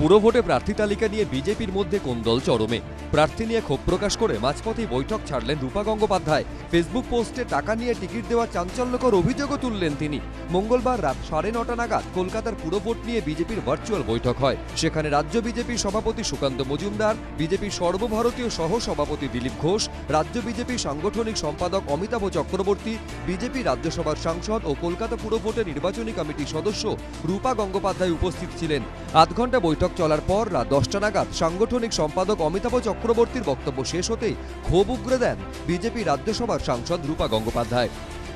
পুরভোটে প্রার্থী তালিকা নিয়ে বিজেপির মধ্যে কোন্দল চরমে। প্রার্থী নিয়ে ক্ষোভ প্রকাশ করে মাঝপথেই বৈঠক ছাড়লেন রূপা গঙ্গোপাধ্যায়। ফেসবুক পোস্টে টাকা নিয়ে টিকিট দেওয়া চাঞ্চল্যকর অভিযোগও তুললেন তিনি। মঙ্গলবার রাত 9:30 নাগাদ কলকাতার পুরভোট নিয়ে বিজেপির ভার্চুয়াল বৈঠক হয়। সেখানে রাজ্য বিজেপির সভাপতি সুকান্ত মজুমদার, বিজেপির সর্বভারতীয় সহ সভাপতি দিলীপ ঘোষ, রাজ্য বিজেপির সাংগঠনিক সম্পাদক অমিতাভ চক্রবর্তী, বিজেপি রাজ্যসভার সাংসদ ও কলকাতা পুরভোটে নির্বাচনী কমিটির সদস্য রূপা গঙ্গোপাধ্যায় উপস্থিত ছিলেন। আধ ঘন্টা বৈঠক চলার পর রাত 10টা নাগাদ সাংগঠনিক সম্পাদক অমিতাভ চক্রবর্তীর বক্তব্য শেষ হতেই ক্ষোভ উগরে দেন বিজেপি রাজ্যসভার সাংসদ রূপা গঙ্গোপাধ্যায়।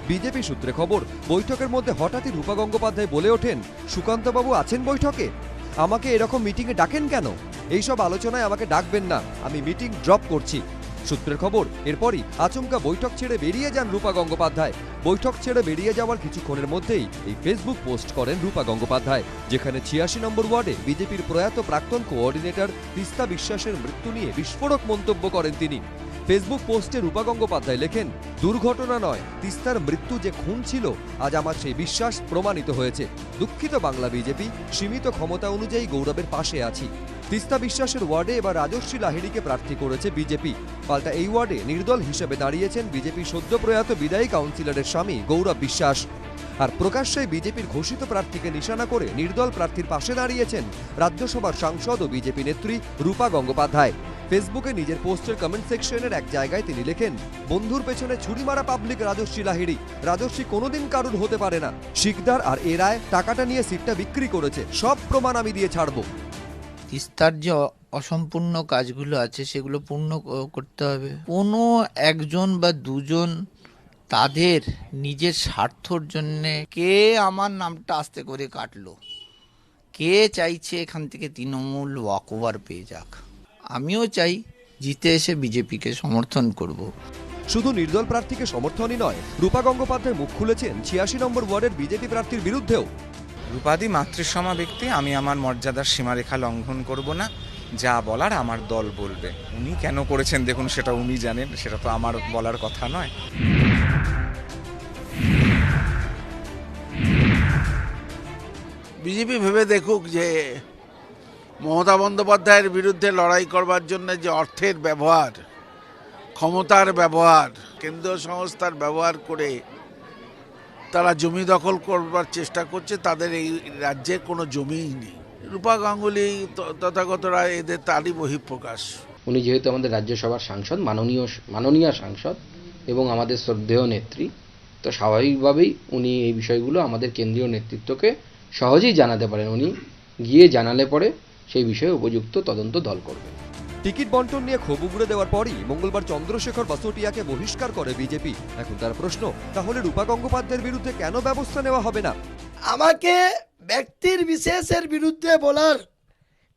বিজেপি সূত্রে খবর, বৈঠকের মধ্যে হঠাৎই রূপা গঙ্গোপাধ্যায় বলে ওঠেন, সুকান্তবাবু আছেন বৈঠকে? আমাকে এরকম মিটিংয়ে ডাকেন কেন? এইসব আলোচনায় আমাকে ডাকবেন না, আমি মিটিং ড্রপ করছি। সূত্রের খবর, এরপরই আচমকা বৈঠক ছেড়ে বেরিয়ে যান রূপা গঙ্গোপাধ্যায়। বৈঠক ছেড়ে বেরিয়ে যাওয়ার কিছুক্ষণের মধ্যেই এই ফেসবুক পোস্ট করেন রূপা গঙ্গোপাধ্যায়, যেখানে 86 নম্বর ওয়ার্ডে বিজেপির প্রয়াত প্রাক্তন কোঅর্ডিনেটর তিস্তা বিশ্বাসের মৃত্যু নিয়ে বিস্ফোরক মন্তব্য করেন তিনি। ফেসবুক পোস্টে রূপা গঙ্গোপাধ্যায় লেখেন, দুর্ঘটনা নয়, তিস্তার মৃত্যু যে খুন ছিল, আজ আমার সেই বিশ্বাস প্রমাণিত হয়েছে। দুঃখিত বাংলা বিজেপি, সীমিত ক্ষমতা অনুযায়ী গৌরবের পাশে আছি। তিস্তা বিশ্বাসের ওয়ার্ডে এবার রাজশ্রী লাহিড়ীকে প্রার্থী করেছে বিজেপি। পাল্টা এই ওয়ার্ডে নির্দল হিসেবে দাঁড়িয়েছেন বিজেপি সদ্য প্রয়াত বিদায়ী কাউন্সিলরের স্বামী গৌরব বিশ্বাস। আর প্রকাশ্যে বিজেপির ঘোষিত প্রার্থীকে নিশানা করে নির্দল প্রার্থীর পাশে দাঁড়িয়েছেন রাজ্যসভার সাংসদ ও বিজেপি নেত্রী রূপা গঙ্গোপাধ্যায়। ফেসবুকে নিজের পোস্টের কমেন্ট সেকশনের এক জায়গায় তিনি লেখেন, বন্ধুর পেছনে ছুরি মারা পাবলিক রাজশ্রী লাহিড়ী। রাজশ্রী কোনোদিন কারুর হতে পারে না। শিকদার আর এ রায় টাকাটা নিয়ে সিটটা বিক্রি করেছে, সব প্রমাণ আমি দিয়ে ছাড়বো। তিস্তার যে অসম্পূর্ণ কাজগুলো আছে সেগুলো পূর্ণ করতে হবে। কোনো একজন বা দুজন তাদের নিজের স্বার্থর জন্যে, কে আমার নামটা আস্তে করে কাটলো, কে চাইছে এখান থেকে তৃণমূল ওয়াকওভার পেয়ে যাক। আমিও চাই জিতে এসে বিজেপিকে সমর্থন করব। শুধু নির্দল প্রার্থীকে সমর্থনই নয়, রূপা গঙ্গোপাধ্যায় মুখ খুলেছেন 86 নম্বর ওয়ার্ডের বিজেপি প্রার্থীর বিরুদ্ধেও। রূপাদি মাতৃসমা ব্যক্তি, আমি আমার মর্যাদার সীমারেখা লঙ্ঘন করব না। যা বলার আমার দল বলবে। উনি কেন করেছেন দেখুন, সেটা উনি জানেন, সেটা তো আমার বলার কথা নয়। বিজেপি ভেবে দেখুক যে মমতা বন্দ্যোপাধ্যায়ের বিরুদ্ধে লড়াই করবার জন্য যে অর্থের ব্যবহার, ক্ষমতার ব্যবহার, কেন্দ্রীয় সংস্থার ব্যবহার করে তারা জমি দখল করবার চেষ্টা করছে, তাদের এই রাজ্যে কোনো জমিই নেই। রূপা গাঙ্গুলি তথাগতরা এদের তারই বহিঃপ্রকাশ। উনি যেহেতু আমাদের রাজ্যসভার সাংসদ, মাননীয় সাংসদ এবং আমাদের শ্রদ্ধেয় নেত্রী, তো স্বাভাবিকভাবেই উনি এই বিষয়গুলো আমাদের কেন্দ্রীয় নেতৃত্বকে সহজেই জানাতে পারেন। উনি গিয়ে জানালে পরে সেই বিষয়ে উপযুক্ত তদন্ত দল করবে। টিকিট বন্টন নিয়ে ক্ষোভ উগড়ে দেওয়ার পরই মঙ্গলবার চন্দ্রশেখর বাসোটিয়াকে বহিষ্কার করে বিজেপি। এখন তার প্রশ্ন, তাহলে রূপা গঙ্গোপাধ্যায়ের বিরুদ্ধে কেন ব্যবস্থা নেওয়া হবে না? আমাকে ব্যক্তির বিশেষের বিরুদ্ধে বলার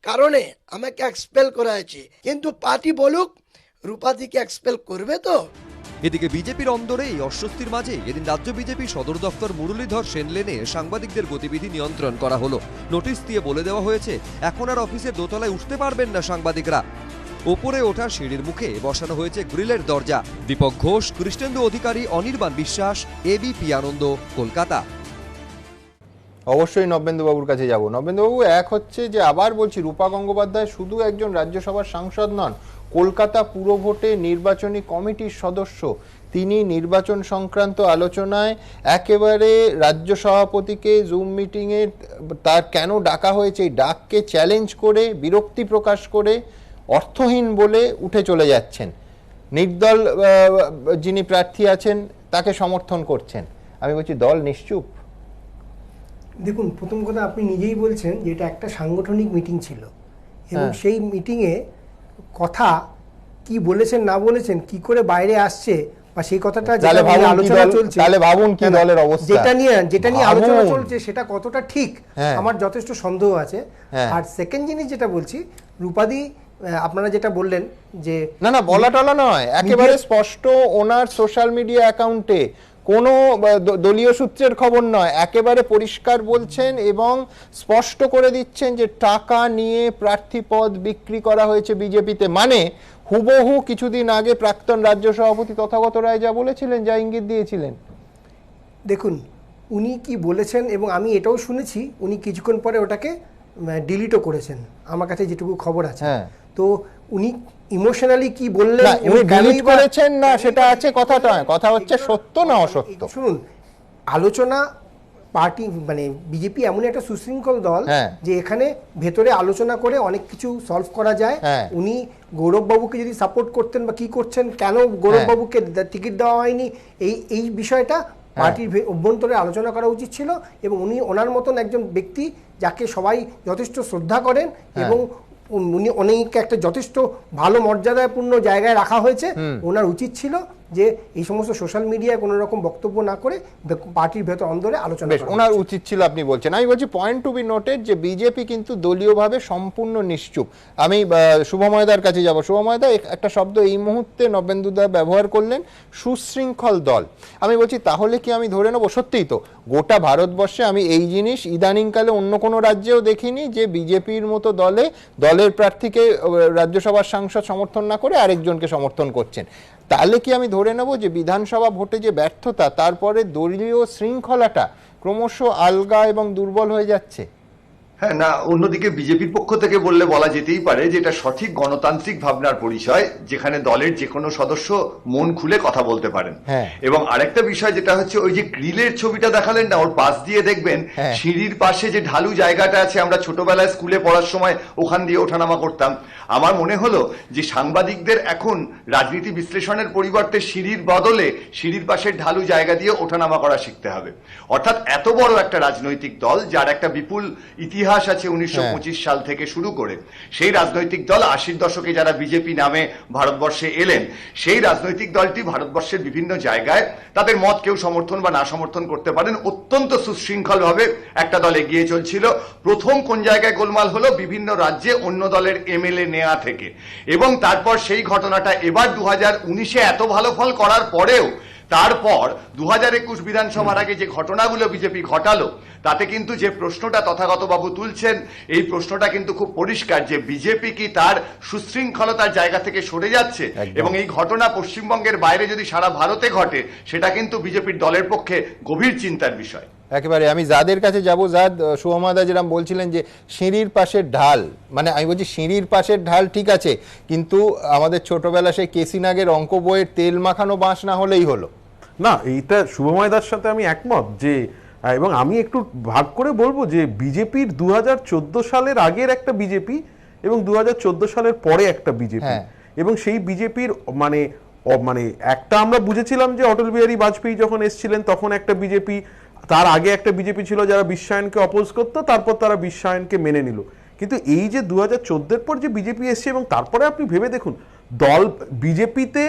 কারণে আমাকে এক্সপেল করা হয়েছে, কিন্তু পার্টি বলুক রূপাদিকে এক্সপেল করবে তো। এদিকে বিজেপির অন্দরে এই অস্বস্তির মাঝে এদিন রাজ্য বিজেপি সদর দফতর মুরলীধর সেন লেনে সাংবাদিকদের গতিবিধি নিয়ন্ত্রণ করা হলো। নোটিশ দিয়ে বলে দেওয়া হয়েছে এখন আর অফিসের দোতলায় উঠতে পারবেন না সাংবাদিকরা। ওপরে ওঠা সিঁড়ির মুখে বসানো হয়েছে গ্রিলের দরজা। দীপক ঘোষ, কৃষ্ণেন্দু অধিকারী, অনির্বাণ বিশ্বাস, এবিপি আনন্দ, কলকাতা। অবশ্যই নবেন্দুবাবুর কাছে যাব। নবেন্দুবাবু, এক হচ্ছে যে আবার বলছি, রূপা গঙ্গোপাধ্যায় শুধু একজন রাজ্যসভার সাংসদ নন, কলকাতা পুরভোটে নির্বাচনী কমিটির সদস্য। তিনি নির্বাচন সংক্রান্ত আলোচনায় একেবারে রাজ্য সভাপতিকে জুম মিটিংয়ে তার কেন ডাকা হয়েছে এই ডাককে চ্যালেঞ্জ করে, বিরক্তি প্রকাশ করে অর্থহীন বলে উঠে চলে যাচ্ছেন। নির্দল যিনি প্রার্থী আছেন তাকে সমর্থন করছেন। আমি বলছি দল নিশ্চুপ। দেখুন, প্রথম কথা আপনি নিজেই বলছেন যে এটা একটা সাংগঠনিক মিটিং ছিল এবং সেই মিটিংয়ে কথা কি বলেছেন না বলেছেন, কি করে বাইরে আসছে বা সেই কথাটা আলোচনা চলছে, তাহলে ভাবুন কি দলের অবস্থা, যেটা নিয়ে আলোচনা চলছে সেটা কতটা ঠিক আমার যথেষ্ট সন্দেহ আছে। আর সেকেন্ড জিনিস যেটা বলছি, রূপাদি আপনারা যেটা বললেন যে না বলা টলা নয়, একেবারে স্পষ্ট ওনার সোশ্যাল মিডিয়া অ্যাকাউন্টে কোনো দলীয় সূত্রের খবর নয়, একেবারে পরিষ্কার বলছেন এবং স্পষ্ট করে দিচ্ছেন যে টাকা নিয়ে প্রার্থী পদ বিক্রি করা হয়েছে বিজেপিতে। মানে হুবহু কিছুদিন আগে প্রাক্তন রাজ্য সভাপতি তথাগত রায় যা বলেছিলেন, যা ইঙ্গিত দিয়েছিলেন। দেখুন উনি কি বলেছেন, এবং আমি এটাও শুনেছি উনি কিছুক্ষণ পরে ওটাকে ডিলিটও করেছেন, আমার কাছে যেটুকু খবর আছে। তো উনি ইমোশনালি কি বললেন, উনি ডিলিট করেছেন না সেটা আছে, কথাটা কথা হচ্ছে সত্য না অসত্য। শুনুন, আলোচনা পার্টি মানে বিজেপি এমন একটা সুশৃঙ্খল দল যে এখানে ভেতরে আলোচনা করে অনেক কিছু সলভ করা যায়। উনি গৌরববাবুকে যদি সাপোর্ট করতেন বা কি করছেন, কেন গৌরববাবুকে টিকিট দেওয়া হয়নি, এই বিষয়টা পার্টির অভ্যন্তরে আলোচনা করা উচিত ছিল। এবং উনি ওনার মতন একজন ব্যক্তি যাকে সবাই যথেষ্ট শ্রদ্ধা করেন এবং উনি অনেককে একটা যথেষ্ট ভালো মর্যাদাপূর্ণ জায়গায় রাখা হয়েছে, ওনার উচিত ছিল যে এই সমস্ত সোশ্যাল মিডিয়ায় কোনো রকম বক্তব্য না করে পার্টির ভেতর অন্দরে আলোচনা করা। ওনার উচিত ছিল আপনি বলছেন। আমি বলছি পয়েন্ট টু বি নোটেড যে বিজেপি কিন্তু দলীয়ভাবে সম্পূর্ণ নিশ্চুপ। আমি শুভময়দার কাছে যাব। শুভময়দা, একটা শব্দ এই মুহূর্তে নবেন্দুদা ব্যবহার করলেন, সুশৃঙ্খল দল। আমি বলছি তাহলে কি আমি ধরে নেবো সত্যিই তো গোটা ভারতবর্ষে আমি এই জিনিস ইদানিংকালে অন্য কোনো রাজ্যেও দেখিনি যে বিজেপির মতো দলের প্রার্থীকে রাজ্যসভার সাংসদ সমর্থন না করে আরেকজনকে সমর্থন করছেন। তাহলে কি আমি ধরে নেব যে বিধানসভা ভোটে যে ব্যর্থতা, তারপরে দলীয় শৃঙ্খলাটা ক্রমশ আলগা এবং দুর্বল হয়ে যাচ্ছে? হ্যাঁ, না, অন্যদিকে বিজেপির পক্ষ থেকে বললে বলা যেতেই পারে যে এটা সঠিক গণতান্ত্রিক ভাবনার পরিচয়, যেখানে দলের যে কোনো সদস্য মন খুলে কথা বলতে পারেন। এবং আরেকটা বিষয় যেটা হচ্ছে ওই যে গ্রিলের ছবিটা দেখালেন না, ওর পাশ দিয়ে দেখবেন সিঁড়ির পাশে যে ঢালু জায়গাটা আছে, আমরা ছোটবেলায় স্কুলে পড়ার সময় ওখান দিয়ে ওঠানামা করতাম। আমার মনে হলো যে সাংবাদিকদের এখন রাজনীতি বিশ্লেষণের পরিবর্তে সিঁড়ির বদলে সিঁড়ির পাশের ঢালু জায়গা দিয়ে ওঠানামা করা শিখতে হবে। অর্থাৎ এত বড় একটা রাজনৈতিক দল যার একটা বিপুল ইতিহাস আছে 1925 সাল থেকে শুরু করে, সেই রাজনৈতিক দল 80-র দশকে যারা বিজেপি নামে ভারতবর্ষে এলেন, সেই রাজনৈতিক দলটি ভারতবর্ষের বিভিন্ন জায়গায় তাদের মত কেউ সমর্থন বা না সমর্থন করতে পারেন, অত্যন্ত সুশৃঙ্খল ভাবে একটা দল এগিয়ে চলছিল। প্রথম কোন জায়গায় গোলমাল হলো, বিভিন্ন রাজ্যে অন্য দলের এমএলএ নেওয়া থেকে। এবং তারপর সেই ঘটনাটা এবার 2019-এ এত ভালো ফল করার পরেও তারপর 2021 বিধানসভার আগে যে ঘটনাগুলো বিজেপি ঘটালো, তাতে কিন্তু যে প্রশ্নটা তথাগত বাবু তুলছেন, এই প্রশ্নটা কিন্তু খুব পরিষ্কার যে বিজেপি কি তার সুশৃঙ্খলতার জায়গা থেকে সরে যাচ্ছে। এবং এই ঘটনা পশ্চিমবঙ্গের বাইরে যদি সারা ভারতে ঘটে, সেটা কিন্তু বিজেপির দলের পক্ষে গভীর চিন্তার বিষয়। একেবারে আমি যাদের কাছে যাব, যাদ শুভময়দা যেরকম বলছিলেন যে সিঁড়ির পাশের ঢাল, মানে আমি বলছি সিঁড়ির পাশের ঢাল ঠিক আছে, কিন্তু আমাদের ছোটবেলা সেই কেসি নাগের অঙ্ক বইয়ের তেল মাখানো বাঁশ না হলেই হলো না। এইটা শুভময়দার সাথে আমি একমত যে, এবং আমি একটু ভাগ করে বলবো যে বিজেপির 2014 সালের আগের একটা বিজেপি এবং 2014 সালের পরে একটা বিজেপি, এবং সেই বিজেপির মানে মানে একটা আমরা বুঝেছিলাম যে অটল বিহারী বাজপেয়ী যখন এসেছিলেন তখন একটা বিজেপি, তার আগে একটা বিজেপি ছিল যারা বিশ্বায়নকে অপোজ করতো, তারপর তারা বিশ্বায়নকে মেনে নিল। কিন্তু এই যে 2014-এর পর যে বিজেপি এসছে এবং তারপরে আপনি ভেবে দেখুন, দল বিজেপিতে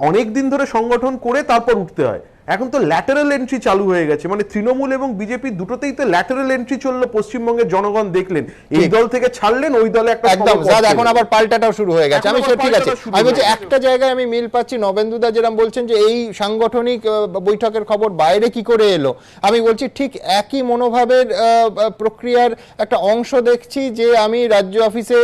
অনেক দিন ধরে সংগঠন করে তারপর উঠতে হয়, এখন তো ল্যাটারাল এন্ট্রি চালু হয়ে গেছে, মানে তৃণমূল এবং বিজেপি দুটোতেই তো ল্যাটারাল এন্ট্রি চললো। পশ্চিমবঙ্গের জনগণ দেখলেন এই দল থেকে ছাড়লেন, ওই দলে একটা একদম এখন আবার পাল্টাটাও শুরু হয়ে গেছে। আমি ঠিক আছে, আমি বলছি একটা জায়গায় আমি মিল পাচ্ছি, নবেন্দুদা যেরকম বলছেন যে এই সাংগঠনিক বৈঠকের খবর বাইরে কি করে এলো, আমি বলছি ঠিক একই মনোভাবের প্রক্রিয়ার একটা অংশ দেখছি যে আমি রাজ্য অফিসে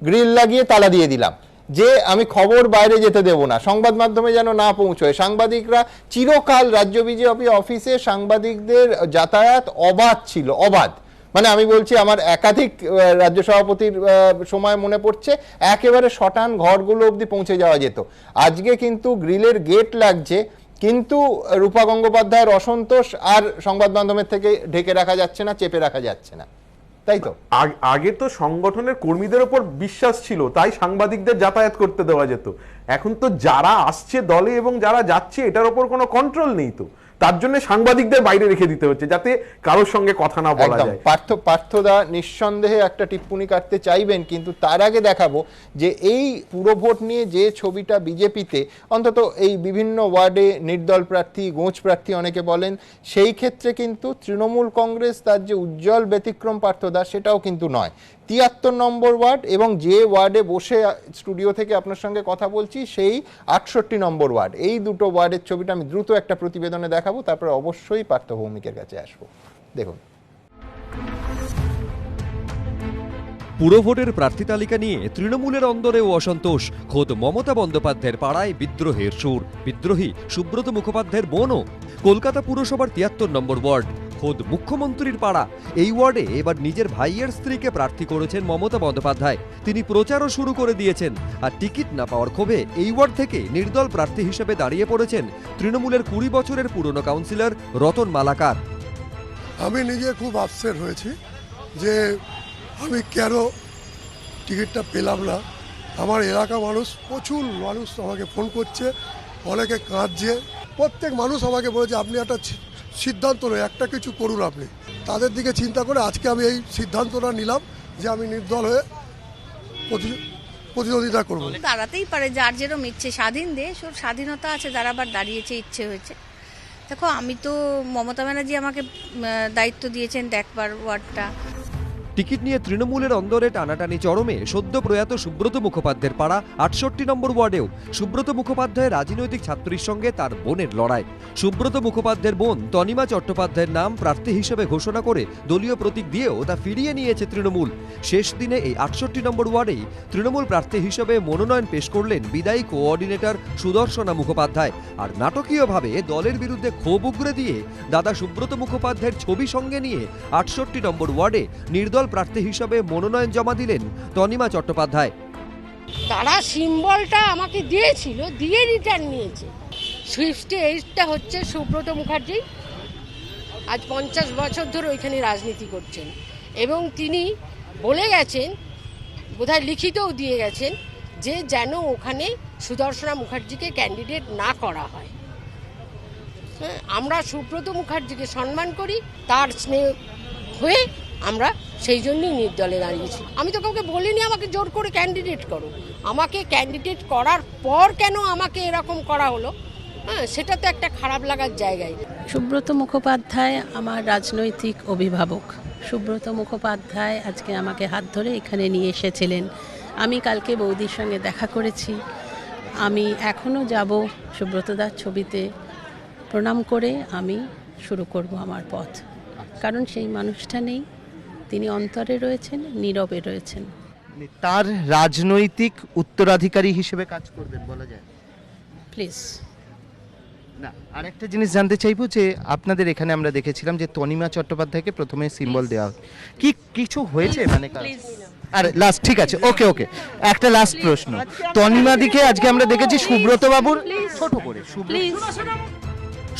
গ্রিল লাগিয়ে তালা দিয়ে দিলাম যে আমি খবর বাইরে যেতে দেব না, সংবাদ মাধ্যমে যেন না পৌঁছয়। সাংবাদিকরা চিরকাল রাজ্য বিজেপি অফিসে সাংবাদিকদের যাতায়াত অবাধ ছিল, অবাধ, মানে আমি বলছি আমার একাধিক রাজ্য সভাপতির সময় মনে পড়ছে একেবারে শটান ঘরগুলো অবধি পৌঁছে যাওয়া যেত। আজকে কিন্তু গ্রিলের গেট লাগছে, কিন্তু রূপা গঙ্গোপাধ্যায়ের অসন্তোষ আর সংবাদ মাধ্যমের থেকে ঢেকে রাখা যাচ্ছে না, চেপে রাখা যাচ্ছে না, তাই তো? আগে তো সংগঠনের কর্মীদের উপর বিশ্বাস ছিল, তাই সাংবাদিকদের যাতায়াত করতে দেওয়া যেত। এখন তো যারা আসছে দলে এবং যারা যাচ্ছে এটার উপর কোনো কন্ট্রোল নেই, তো তার জন্য সাংবাদিকদের বাইরে রেখে দিতে হচ্ছে যাতে কারোর সঙ্গে কথা না বলা যায়। পার্থদা নিঃসন্দেহে একটা টিপ্পনি কাটতে চাইবেন, কিন্তু তার আগে দেখাবো যে এই পুরো ভোট নিয়ে যে ছবিটা বিজেপিতে অন্তত এই বিভিন্ন ওয়ার্ডে নির্দল প্রার্থী, গোঁচ প্রার্থী অনেকে বলেন, সেই ক্ষেত্রে কিন্তু তৃণমূল কংগ্রেস তার যে উজ্জ্বল ব্যতিক্রম পার্থদা সেটাও কিন্তু নয়। 73 নম্বর ওয়ার্ড এবং যে ওয়ার্ডে বসে স্টুডিও থেকে আপনার সঙ্গে কথা বলছি সেই 68 নম্বর ওয়ার্ড, এই দুটো ওয়ার্ডের ছবিটা আমি দ্রুত একটা প্রতিবেদনে দেখাবো, তারপরে অবশ্যই পার্থ ভৌমিকের কাছে আসবো। দেখুন, পুরো ভোটের প্রার্থী তালিকা নিয়ে তৃণমূলের অন্দরেও অসন্তোষ। খোদ মমতা বন্দ্যোপাধ্যায়ের পাড়ায় বিদ্রোহের সুর, বিদ্রোহী সুব্রত মুখোপাধ্যায়ের বোনও। কলকাতা পুরসভার 73 নম্বর ওয়ার্ড, খোদ মুখ্যমন্ত্রীর পাড়া। এই ওয়ার্ডে এবার নিজের ভাইয়ের স্ত্রীকে প্রার্থী করেছেন মমতা বন্দ্যোপাধ্যায়। তিনি প্রচারও শুরু করে দিয়েছেন। আর টিকিট না পাওয়ার ক্ষোভে এই ওয়ার্ড থেকে নির্দল প্রার্থী হিসেবে দাঁড়িয়ে পড়েছেন তৃণমূলের 20 বছরের পুরনো কাউন্সিলর রতন মালাকার। আমি নিজে খুব আপসেট হয়েছি যে আমি কেন টিকিটটা পেলাম না। আমার এলাকা মানুষ, প্রচুর মানুষ আমাকে ফোন করছে, অনেকে কাঁদছে, প্রত্যেক মানুষ আমাকে বলেছে আপনি একটা সিদ্ধান্ত নেই, একটা কিছু করুন আপনি। তাদের দিকে চিন্তা করে আজকে আমি এই সিদ্ধান্তটা নিলাম যে আমি নির্দল হয়ে প্রতিদ্বন্দ্বিতা করবো। দাঁড়াতেই পারে, যার যেরকম ইচ্ছে, স্বাধীন দেশ, ওর স্বাধীনতা আছে, যারা আবার দাঁড়িয়েছে ইচ্ছে হয়েছে। দেখো, আমি তো মমতা ব্যানার্জি আমাকে দায়িত্ব দিয়েছেন দেখবার ওয়ার্ডটা। টিকিট নিয়ে তৃণমূলের অন্দরে টানাটানি চরমে সদ্য প্রয়াত সুব্রত মুখোপাধ্যায়ের পাড়া 68 নম্বর ওয়ার্ডেও। সুব্রত মুখোপাধ্যায়ের রাজনৈতিক ছাত্রীর সঙ্গে তার বোনের লড়াই। সুব্রত মুখোপাধ্যায়ের বোন তনিমা চট্টোপাধ্যায়ের নাম প্রার্থী হিসেবে ঘোষণা করে দলীয় প্রতীক দিয়েও তা ফিরিয়ে নিয়েছে তৃণমূল। শেষ দিনে এই 68 নম্বর ওয়ার্ডেই তৃণমূল প্রার্থী হিসেবে মনোনয়ন পেশ করলেন বিদায়ী কোঅর্ডিনেটর সুদর্শনা মুখোপাধ্যায়। আর নাটকীয়ভাবে দলের বিরুদ্ধে ক্ষোভ উগরে দিয়ে দাদা সুব্রত মুখোপাধ্যায়ের ছবি সঙ্গে নিয়ে 68 নম্বর ওয়ার্ডে নির্দল প্রার্থী হিসেবে মনোনয়ন জমা দিলেন তনিমা চট্টোপাধ্যায়। তারা সিম্বলটা আমাকে দিয়েছিল, দিয়ে রিটার্ন নিয়েছে। 58টা হচ্ছে সুব্রত মুখার্জি, আজ 50 বছর ধরে ওইখানে রাজনীতি করছেন এবং তিনি বলে গেছেন, বোধহয় লিখিতও দিয়ে গেছেন, যে যেন ওখানে সুদর্শনা মুখার্জিকে ক্যান্ডিডেট না করা হয়। আমরা সুব্রত মুখার্জিকে সম্মান করি, তার স্নেহ হয়ে আমরা সেই জন্যই নির্দলে দাঁড়িয়েছি। আমি তো কাউকে বলিনি আমাকে জোর করে ক্যান্ডিডেট করো, আমাকে ক্যান্ডিডেট করার পর কেন আমাকে এরকম করা হলো, সেটা তো একটা খারাপ লাগার জায়গায়। সুব্রত মুখোপাধ্যায় আমার রাজনৈতিক অভিভাবক। সুব্রত মুখোপাধ্যায় আজকে আমাকে হাত ধরে এখানে নিয়ে এসেছিলেন। আমি কালকে বৌদির সঙ্গে দেখা করেছি। আমি এখনও যাব সুব্রতদার ছবিতে প্রণাম করে আমি শুরু করব আমার পথ, কারণ সেই মানুষটা নেই, তিনি অন্তরে রয়েছেন, নীরবে রয়েছেন। তার রাজনৈতিক উত্তরাধিকারী হিসেবে কাজ করবেন বলা যায়? প্লিজ না, আরেকটা জিনিস জানতে চাইবো যে আপনাদের এখানে আমরা দেখেছিলাম যে তনিমা চট্টোপাধ্যায়কে প্রথমে সিম্বল দেওয়া, কি কিছু হয়েছে মানে? আর লাস্ট, ঠিক আছে, ওকে ওকে, একটা লাস্ট প্রশ্ন। তনিমা দিকে আজকে আমরা দেখেছি সুব্রত বাবুর ছোট করে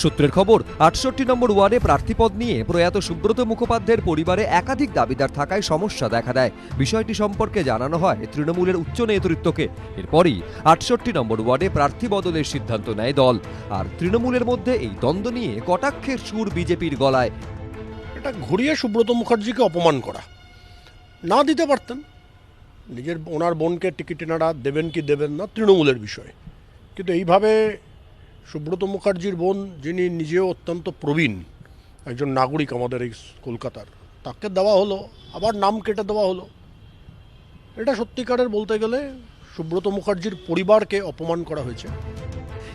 সূত্রের খবর ৬৮ নম্বর ওয়ার্ডে প্রার্থীপদ নিয়ে প্রয়াত সুব্রত মুখোপাধ্যায়ের পরিবারে একাধিক দাবিদার থাকায় সমস্যা দেখা দেয়। বিষয়টি সম্পর্কে জানানো হয় তৃণমূলের উচ্চ নেতৃত্বকে। এরপরই ৬৮ নম্বর ওয়ার্ডে প্রার্থী বদলের সিদ্ধান্ত নেয় দল। আর তৃণমূলের মধ্যে এই দ্বন্দ্ব নিয়ে কটাক্ষের সুর বিজেপির গলায়। এটা ঘুরিয়ে সুব্রত মুখার্জিকে অপমান করা, না দিতে পারতেন, নিজের ওনার বোনকে টিকিট এনারা দেবেন কি দেবেন না তৃণমূলের বিষয়, কিন্তু এইভাবে সুব্রত মুখার্জির বোন, যিনি নিজেও অত্যন্ত প্রবীণ একজন নাগরিক আমাদের এই কলকাতার, তাকে দেওয়া হলো, আবার নাম কেটে দেওয়া হলো। এটা সত্যিকারের বলতে গেলে সুব্রত মুখার্জির পরিবারকে অপমান করা হয়েছে।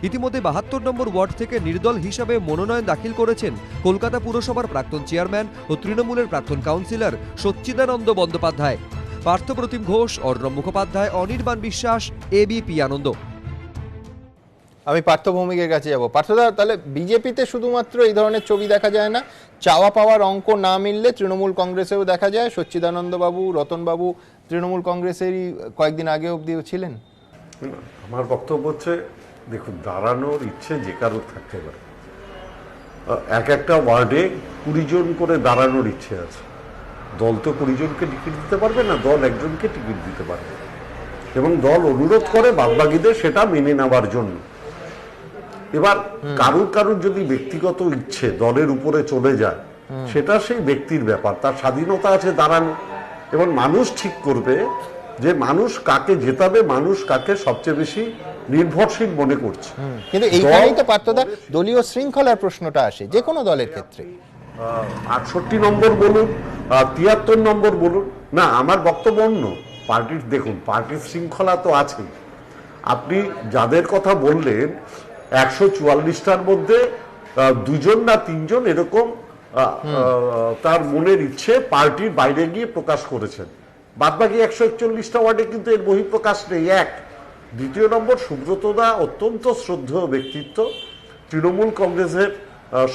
ইতিমধ্যে ৭২ নম্বর ওয়ার্ড থেকে নির্দল হিসাবে মনোনয়ন দাখিল করেছেন কলকাতা পুরসভার প্রাক্তন চেয়ারম্যান ও তৃণমূলের প্রাক্তন কাউন্সিলর সচ্চিদানন্দ বন্দ্যোপাধ্যায়, পার্থপ্রতিম ঘোষ, অর্ণব মুখোপাধ্যায়, অনির্বাণ বিশ্বাস, এবিপি আনন্দ। আমি পার্থ ভৌমিকের কাছে যাব। পার্থদা, তাহলে বিজেপিতে শুধুমাত্র এই ধরনের ছবি দেখা যায় না, চাওয়া পাওয়ার অঙ্ক না মিললে তৃণমূল কংগ্রেসেও দেখা যায়। সচ্চিদানন্দ বাবু, রতন বাবু তৃণমূল কংগ্রেসেরই কয়েকদিন আগে অবধিও ছিলেন। আমার বক্তব্য হচ্ছে, দেখুন, দাঁড়ানোর ইচ্ছে যে কারোর থাকতে পারে। একটা ওয়ার্ডে 20 জন করে দাঁড়ানোর ইচ্ছে আছে। দল তো 20 জনকে টিকিট দিতে পারবে না, দল একজনকে টিকিট দিতে পারবে এবং দল অনুরোধ করে বাদবাকিদের সেটা মেনে নেওয়ার জন্য। এবার কারুর যদি ব্যক্তিগত ইচ্ছে দলের উপরে চলে যায়, সেটা সেই ব্যক্তির ব্যাপার, তার স্বাধীনতা আছে দাঁড়ানো, এবং মানুষ ঠিক করবে যে মানুষ কাকে জেতাবে, মানুষ কাকে সবচেয়ে বেশি নির্ভরশীল মনে করছে। কিন্তু এইখানেই তো পার্থদা দলীয় শৃঙ্খলার প্রশ্নটা আসে যে কোনো দলের ক্ষেত্রে। ৬৮ নম্বর বলুন, ৭৩ নম্বর বলুন, না, আমার বক্তব্য অন্য। পার্টির, দেখুন, পার্টির শৃঙ্খলা তো আছে। আপনি যাদের কথা বললেন ১৪৪টার মধ্যে 2 জন না 3 জন এরকম তার মনের ইচ্ছে পার্টির বাইরে গিয়ে প্রকাশ করেছেন। বাদবাকি ১৪১টা ওয়ার্ডে কিন্তু এর বহিঃপ্রকাশ নেই। এক। দ্বিতীয় নম্বর, সুব্রতদা অত্যন্ত শ্রদ্ধেয় ব্যক্তিত্ব, তৃণমূল কংগ্রেসের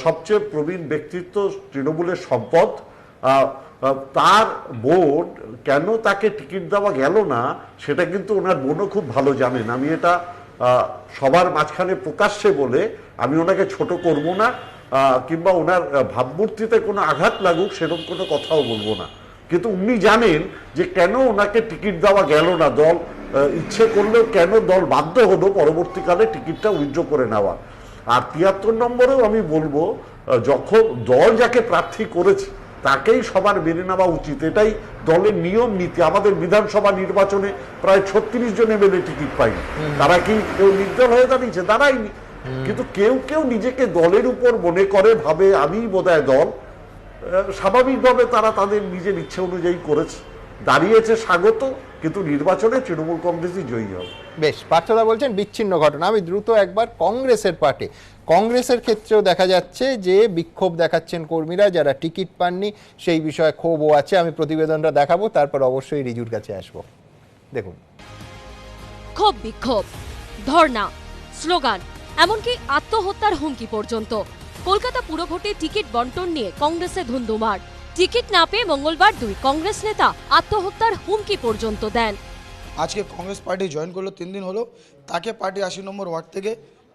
সবচেয়ে প্রবীণ ব্যক্তিত্ব, তৃণমূলের সম্পদ। তার বোন কেন তাকে টিকিট দেওয়া গেল না সেটা কিন্তু ওনার বোনও খুব ভালো জানেন। আমি এটা সবার মাঝখানে প্রকাশ্যে বলে আমি ওনাকে ছোট করব না, কিংবা ওনার ভাবমূর্তিতে কোনো আঘাত লাগুক সেরকম কোনো কথাও বলবো না, কিন্তু উনি জানেন যে কেন ওনাকে টিকিট দেওয়া গেল না। দল ইচ্ছে করলেও কেন দল বাধ্য হলো পরবর্তীকালে টিকিটটা উইথড্র করে নেওয়া। আর ৭৩ নম্বরেও আমি বলবো, যখন দল যাকে প্রার্থী করেছে তাকেই সবার মেনে নেওয়া উচিত। এটাই দলের নিয়ম নীতি। আমাদের বিধানসভা নির্বাচনে প্রায় ৩৬ জন এমএলএ টিকিট পায়নি। তারা কি কেউ নির্দল হয়ে দাঁড়িয়েছে? দাঁড়ায়নি। কিন্তু কেউ নিজেকে দলের উপর মনে করে, ভাবে আমি বোধহয় দল। স্বাভাবিকভাবে তারা তাদের নিজের ইচ্ছে অনুযায়ী করেছে, দাঁড়িয়েছে, স্বাগত, কিন্তু নির্বাচনে তৃণমূল কংগ্রেসই জয়ী হবে। বেশ, পার্থদা বলছেন বিচ্ছিন্ন ঘটনা। আমি দ্রুত একবার কংগ্রেসের পার্টি, কংগ্রেসের ক্ষেত্রেও দেখা যাচ্ছে যে বিক্ষোভ দেখাচ্ছেন কর্মীরা, যারা টিকিট পাননি সেই বিষয়ে ক্ষোভও আছে। আমি প্রতিবেদনটা দেখাবো, তারপর অবশ্যই রিজুর কাছে আসবো। দেখুন, ক্ষোভ, বিক্ষোভ, ধর্ণা, স্লোগান, এমনকি আত্মহত্যার হুমকি পর্যন্ত। কলকাতা পুরভোটে টিকিট বন্টন নিয়ে কংগ্রেসে ধুন্ধুমার। টিকিট না পেয়ে মঙ্গলবার 2 কংগ্রেস নেতা আত্মহত্যার হুমকি পর্যন্ত দেন। আজকে কংগ্রেস পার্টি জয়েন করলো, 3 দিন হলো, তাকে পার্টি 80 নম্বর ওয়ার্ড থেকে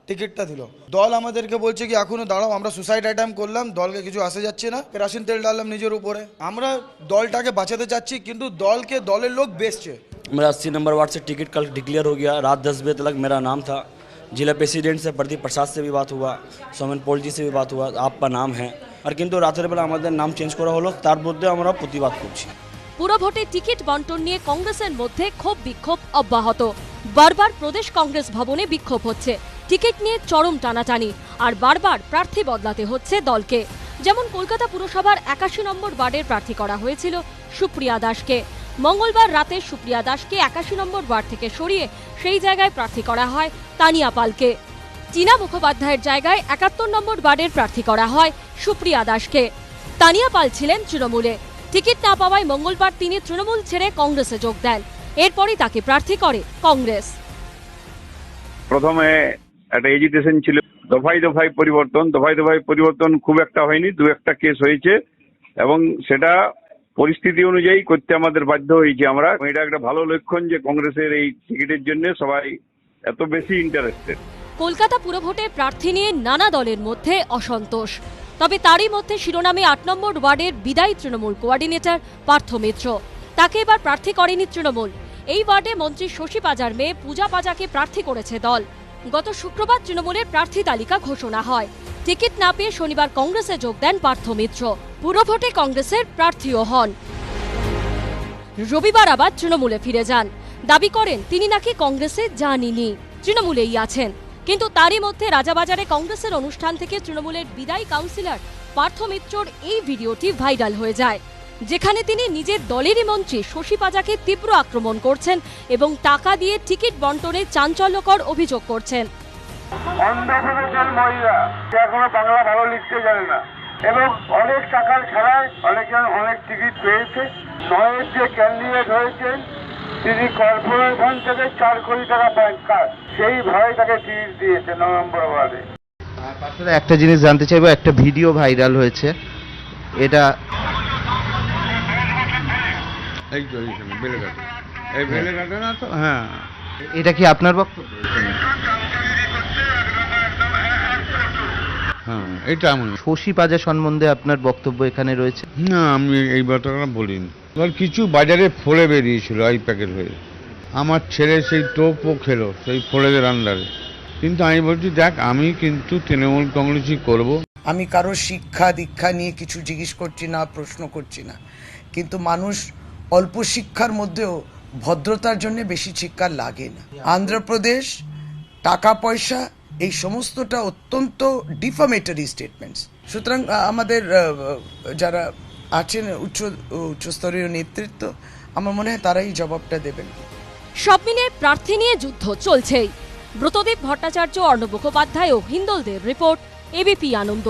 টিকিটটা দিল। দল আমাদেরকে বলছে কি এখনো দাঁড়াও, আমরা সুসাইড অ্যাটেম্প করলাম, দলকে কিছু আসে যাচ্ছে না, কেরোসিন তেল ডাললাম নিজের উপরে। আমরা দলটাকে বাঁচাতে চাচ্ছি, কিন্তু दलके दलेर लोग बेचছে। मेरा 80 नंबर वार्ड से टिकट कल डिक्लेयर हो गया। रात 10 बजे तक मेरा नाम था। जिला प्रेसिडेंट से, प्रदीप प्रसाद से भी बात हुआ, सोमेन पॉल जी से भी बात हुआ, आपका नाम है। और किन्तु रातेर बेला आमादेर नाम चेंज करा हलो, तार मध्य आमरा प्रतिबाद करছি। পুরভোটে টিকিট বন্টন নিয়ে কংগ্রেসের মধ্যে ক্ষোভ বিক্ষোভ অব্যাহত। বারবার প্রদেশ কংগ্রেস ভবনে বিক্ষোভ হচ্ছে, টিকিট নিয়ে চরম টানাটানি, আর বারবার প্রার্থী বদলাতে হচ্ছে দলকে। যেমন কলকাতা পুরসভার 81 নম্বর ওয়ার্ডের প্রার্থী করা হয়েছিল সুপ্রিয়া দাসকে। মঙ্গলবার রাতে সুপ্রিয়া দাসকে 81 নম্বর ওয়ার্ড থেকে সরিয়ে সেই জায়গায় প্রার্থী করা হয় তানিয়া পালকে। টিনা মুখোপাধ্যায়ের জায়গায় 71 নম্বর ওয়ার্ডের প্রার্থী করা হয় সুপ্রিয়া দাসকে। তানিয়া পাল ছিলেন তৃণমূলে। টিকিট না পাওয়ায় মঙ্গলবার তিনি তৃণমূল ছেড়ে কংগ্রেসে যোগ দেন। এরপরই তাকে প্রার্থী করে কংগ্রেস। প্রথমে একটা এজিটেশন ছিল, দফায় দফায় পরিবর্তন খুব একটা হয়নি, 2-1টা কেস হয়েছে এবং সেটা পরিস্থিতি অনুযায়ী করতে আমাদের বাধ্য হয়েছি আমরা। এটা একটা ভালো লক্ষণ যে কংগ্রেসের এই টিকিটের জন্য সবাই এত বেশি ইন্টারেস্টেড। কলকাতা পুরভোটে প্রার্থী নিয়ে নানা দলের মধ্যে অসন্তোষ। তবে তারই মধ্যে শিরোনামে ৮ নম্বর ওয়ার্ডের বিদায়ী তৃণমূল কোঅর্ডিনেটর পার্থ মিত্র। তাকে এবার প্রার্থী করেনি তৃণমূল। এই ওয়ার্ডে মন্ত্রী শশী পাজার মেয়ে পূজা পাজাকে প্রার্থী করেছে দল। গত শুক্রবার তৃণমূলের প্রার্থী তালিকা ঘোষণা হয়। টিকিট না পেয়ে শনিবার কংগ্রেসে যোগ দেন পার্থ মিত্র। পুরভোটে কংগ্রেসের প্রার্থীও হন। রবিবার আবার তৃণমূলে ফিরে যান। দাবি করেন তিনি নাকি কংগ্রেসে যাননি, তৃণমূলেই আছেন। কিন্তু তারই মধ্যে রাজাবাজারে কংগ্রেসের অনুষ্ঠান থেকে তৃণমূলের বিদায়ী কাউন্সিলর পার্থ মিত্রর এই ভিডিওটি ভাইরাল হয়ে যায়, যেখানে তিনি নিজের দলেরই মন্ত্রী শশী পাজাকে তীব্র আক্রমণ করছেন এবং টাকা দিয়ে টিকিট বন্টনে চাঞ্চল্যকর অভিযোগ করছেন। অন্ধ্রপ্রদেশের মহিলা এখনো বাংলা ভালো লিখতে জানে না এবং অনেক টাকার খেলায় অনেকে অনেক টিকিট পেয়েছে। নয়ের যে ক্যান্ডিডেট হয়েছেন তিনি কর্পোরেশন থেকে 4 কোটি টাকা ব্যাংকার, সেই ভয়ে তাকে টিকিট দিয়েছে 9 নম্বর ওয়ার্ডে। একটা জিনিস জানতে চাইবো, একটা ভিডিও ভাইরাল হয়েছে, এটা এই তো এইখানে বেলেঘাটে, এই বেলেঘাটে না তো? হ্যাঁ, এটা কি আপনার বক্তব্য? হ্যাঁ, এটা আমি শশী পাজা সম্বন্ধে আপনার বক্তব্য এখানে রয়েছে? না, আমি এই ব্যাপারটা বলিনি। এবার কিছু বাজারে ফলে বেরিয়েছিল আই প্যাকেট হয়ে, আমার ছেলে সেই টোপও খেলো সেই ফলেদের আন্ডারে। কিন্তু আমি বলছি দেখ, আমি কিন্তু তৃণমূল কংগ্রেসই করব। আমি কারো শিক্ষা দীক্ষা নিয়ে কিছু জিজ্ঞেস করছি না, প্রশ্ন করছি না, কিন্তু মানুষ অল্প শিক্ষার মধ্যেও ভদ্রতার জন্য বেশি শিক্ষা লাগে না। অন্ধ্রপ্রদেশ, টাকা পয়সা, এই সমস্তটা অত্যন্ত ডিফামেটরি স্টেটমেন্টস। সুতরাং আমাদের যারা আছেন উচ্চস্তরীয় নেতৃত্ব, আমার মনে হয় তারাই জবাবটা দেবেন। সব মিলিয়ে প্রার্থী নিয়ে যুদ্ধ চলছেই। ব্রতদীপ ভট্টাচার্য, অর্ণব মুখোপাধ্যায় ও হিন্দলদের রিপোর্ট, এবিপি আনন্দ।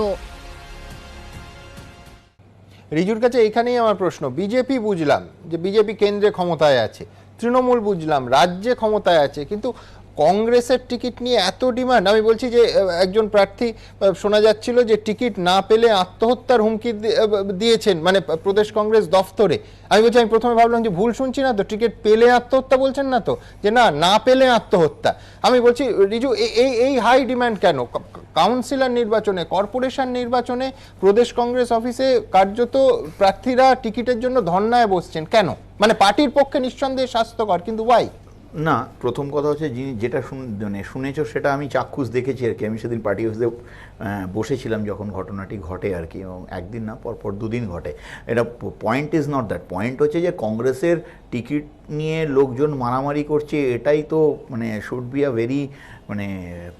রিজুর কাছে এখানেই আমার প্রশ্ন। বিজেপি বুঝলাম যে বিজেপি কেন্দ্রে ক্ষমতায় আছে, তৃণমূল বুঝলাম রাজ্যে ক্ষমতায় আছে, কিন্তু কংগ্রেসের টিকিট নিয়ে এত ডিমান্ড। আমি বলছি যে একজন প্রার্থী শোনা যাচ্ছিল যে টিকিট না পেলে আত্মহত্যার হুমকি দিয়েছেন, মানে প্রদেশ কংগ্রেস দফতরে। আমি বলছি, আমি প্রথমে ভাবলাম যে ভুল শুনছি না তো, টিকিট পেলে আত্মহত্যা বলছেন না তো, যে না পেলে আত্মহত্যা। আমি বলছি রিজু, এই হাই ডিমান্ড কেন? কাউন্সিলর নির্বাচনে, কর্পোরেশন নির্বাচনে প্রদেশ কংগ্রেস অফিসে কার্যত প্রার্থীরা টিকিটের জন্য ধর্নায় বসছেন কেন? মানে পার্টির পক্ষে নিঃসন্দেহে স্বাস্থ্যকর, কিন্তু ওয়াই? না, প্রথম কথা হচ্ছে যেটা শুনেছো সেটা আমি চাক্ষুষ দেখেছি আর কি। আমি সেদিন পার্টি অফিসে বসেছিলাম যখন ঘটনাটি ঘটে আর কি, এবং একদিন না, পরপর 2 দিন ঘটে। এটা point is not that. Point হচ্ছে যে কংগ্রেসের টিকিট নিয়ে লোকজন মারামারি করছে, এটাই তো মানে শুড বি আ ভেরি মানে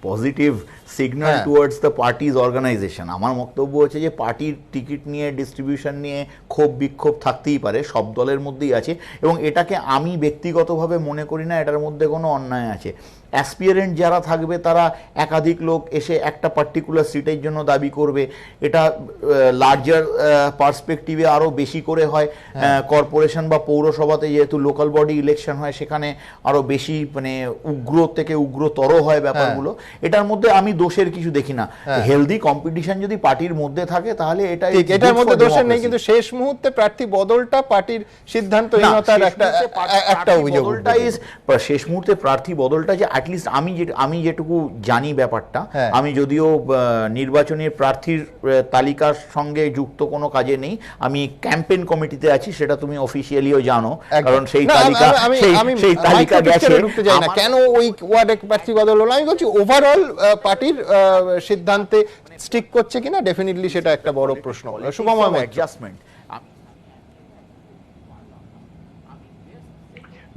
positive signal towards the party's organisation. আমার বক্তব্য হচ্ছে যে পার্টির টিকিট নিয়ে, ডিস্ট্রিবিউশন নিয়ে ক্ষোভ বিক্ষোভ থাকতেই পারে, সব দলের মধ্যেই আছে, এবং এটাকে আমি ব্যক্তিগতভাবে মনে করি না এটার মধ্যে কোনো অন্যায় আছে। অ্যাসপিয়ারেন্ট যারা থাকবে তারা একাধিক লোক এসে একটা পার্টিকুলার সিটের জন্য দাবি করবে, এটা লার্জার পার্সপেক্টিভে আরও বেশি করে হয়। কর্পোরেশন বা পৌরসভাতে যেহেতু লোকাল বডি ইলেকশন হয়, সেখানে আরও বেশি মানে উগ্র থেকে উগ্রতর হয় ব্যাপারগুলো। এটার মধ্যে আমি দোষের কিছু দেখি না। হেলদি কম্পিটিশন যদি পার্টির মধ্যে থাকে তাহলে এটার মধ্যে দোষের নেই, কিন্তু শেষ মুহূর্তে প্রার্থী বদলটা পার্টির সিদ্ধান্তহীনতার একটা অভিযোগ। শেষ মুহূর্তে প্রার্থী বদলটা যে অ্যাটলিস্ট আমি যেটুকু জানি ব্যাপারটা, আমি যদিও নির্বাচনের প্রার্থীর তালিকার সঙ্গে যুক্ত কোনো কাজে নেই, আমি ক্যাম্পেইন কমিটিতে আছি, সেটা তুমি অফিসিয়ালিও জানো, কারণ সেই তালিকা গেছে। কেন ওই ওয়ার্ডে প্রার্থী বদল হলো? আমি বলছি ওভারঅল পার্টির সিদ্ধান্তে স্টিক করছে কিনা, ডেফিনেটলি সেটা একটা বড় প্রশ্ন। শুভময় অ্যাডজাস্টমেন্ট।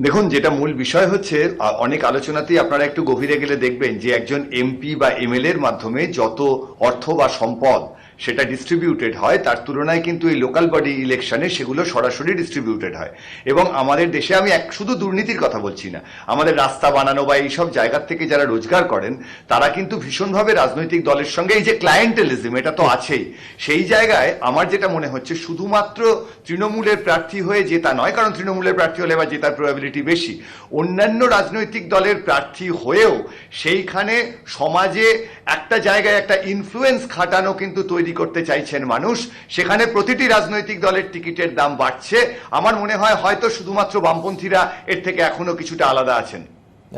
দেখুন, যেটা মূল বিষয় হচ্ছে, অনেক আলোচনাতেই আপনারা একটু গভীরে গেলে দেখবেন যে একজন এমপি বা এমএলএ এর মাধ্যমে যত অর্থ বা সম্পদ সেটা ডিস্ট্রিবিউটেড হয়, তার তুলনায় কিন্তু এই লোকাল বডি ইলেকশনে সেগুলো সরাসরি ডিস্ট্রিবিউটেড হয়। এবং আমাদের দেশে, আমি শুধু দুর্নীতির কথা বলছি না, আমাদের রাস্তা বানানো বা এইসব জায়গার থেকে যারা রোজগার করেন তারা কিন্তু ভীষণভাবে রাজনৈতিক দলের সঙ্গে, এই যে ক্লায়েন্টেলিজম এটা তো আছেই, সেই জায়গায় আমার যেটা মনে হচ্ছে শুধুমাত্র তৃণমূলের প্রার্থী হয়ে জেতা নয়, কারণ তৃণমূলের প্রার্থী হলে বা জেতার প্রবাবিলিটি বেশি, অন্যান্য রাজনৈতিক দলের প্রার্থী হয়েও সেইখানে সমাজে একটা জায়গায় একটা ইনফ্লুয়েন্স খাটানো কিন্তু তৈরি করতে চাইছেন মানুষ। সেখানে প্রতিটি রাজনৈতিক দলের টিকিটের দাম বাড়ছে। আমার মনে হয় হয়তো শুধুমাত্র বামপন্থীরা এর থেকে এখনো কিছুটা আলাদা আছেন।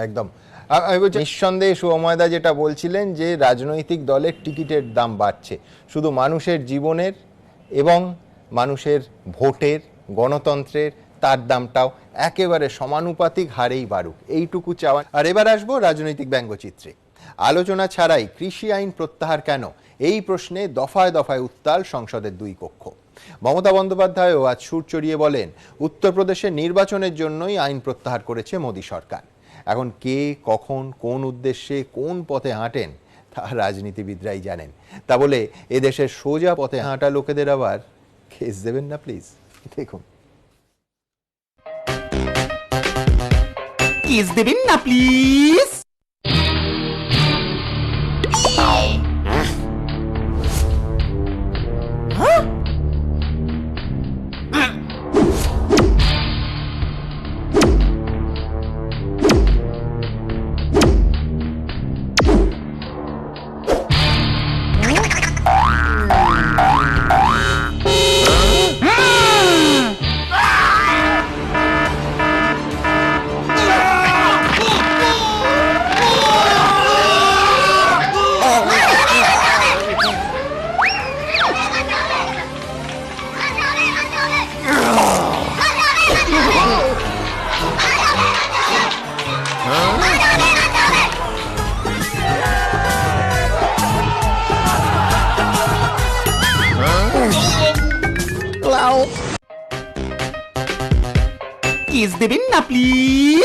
একদম। আমি বলছি নিঃসন্দেহে শুভময়দা যেটা বলছিলেন যে রাজনৈতিক দলের টিকিটের দাম বাড়ছে, শুধু মানুষের জীবনের এবং মানুষের ভোটের, গণতন্ত্রের, তার দামটাও একেবারে সমানুপাতিক হারেই বাড়ুক, এইটুকু চাওয়া। আর এবার আসবো রাজনৈতিক ব্যঙ্গচিত্রে। আলোচনা ছাড়াই কৃষি আইন প্রত্যাহার কেন, এই প্রশ্নে দফায় দফায় উত্তাল সংসদের দুই কক্ষ। মমতা বন্দ্যোপাধ্যায়ও আজ সুর চড়িয়ে বলেন উত্তরপ্রদেশের নির্বাচনের জন্যই আইন প্রত্যাহার করেছে মোদী সরকার। এখন কে, কখন, কোন উদ্দেশ্যে, কোন পথে হাঁটেন তা রাজনীতিবিদরাই জানেন। তা বলে এদেশের সোজা পথে হাঁটা লোকেদের আবার কেস দেবেন না প্লিজ। দেখুন, কেস দেবেন না প্লিজ। কেস দেবেন না প্লিজ।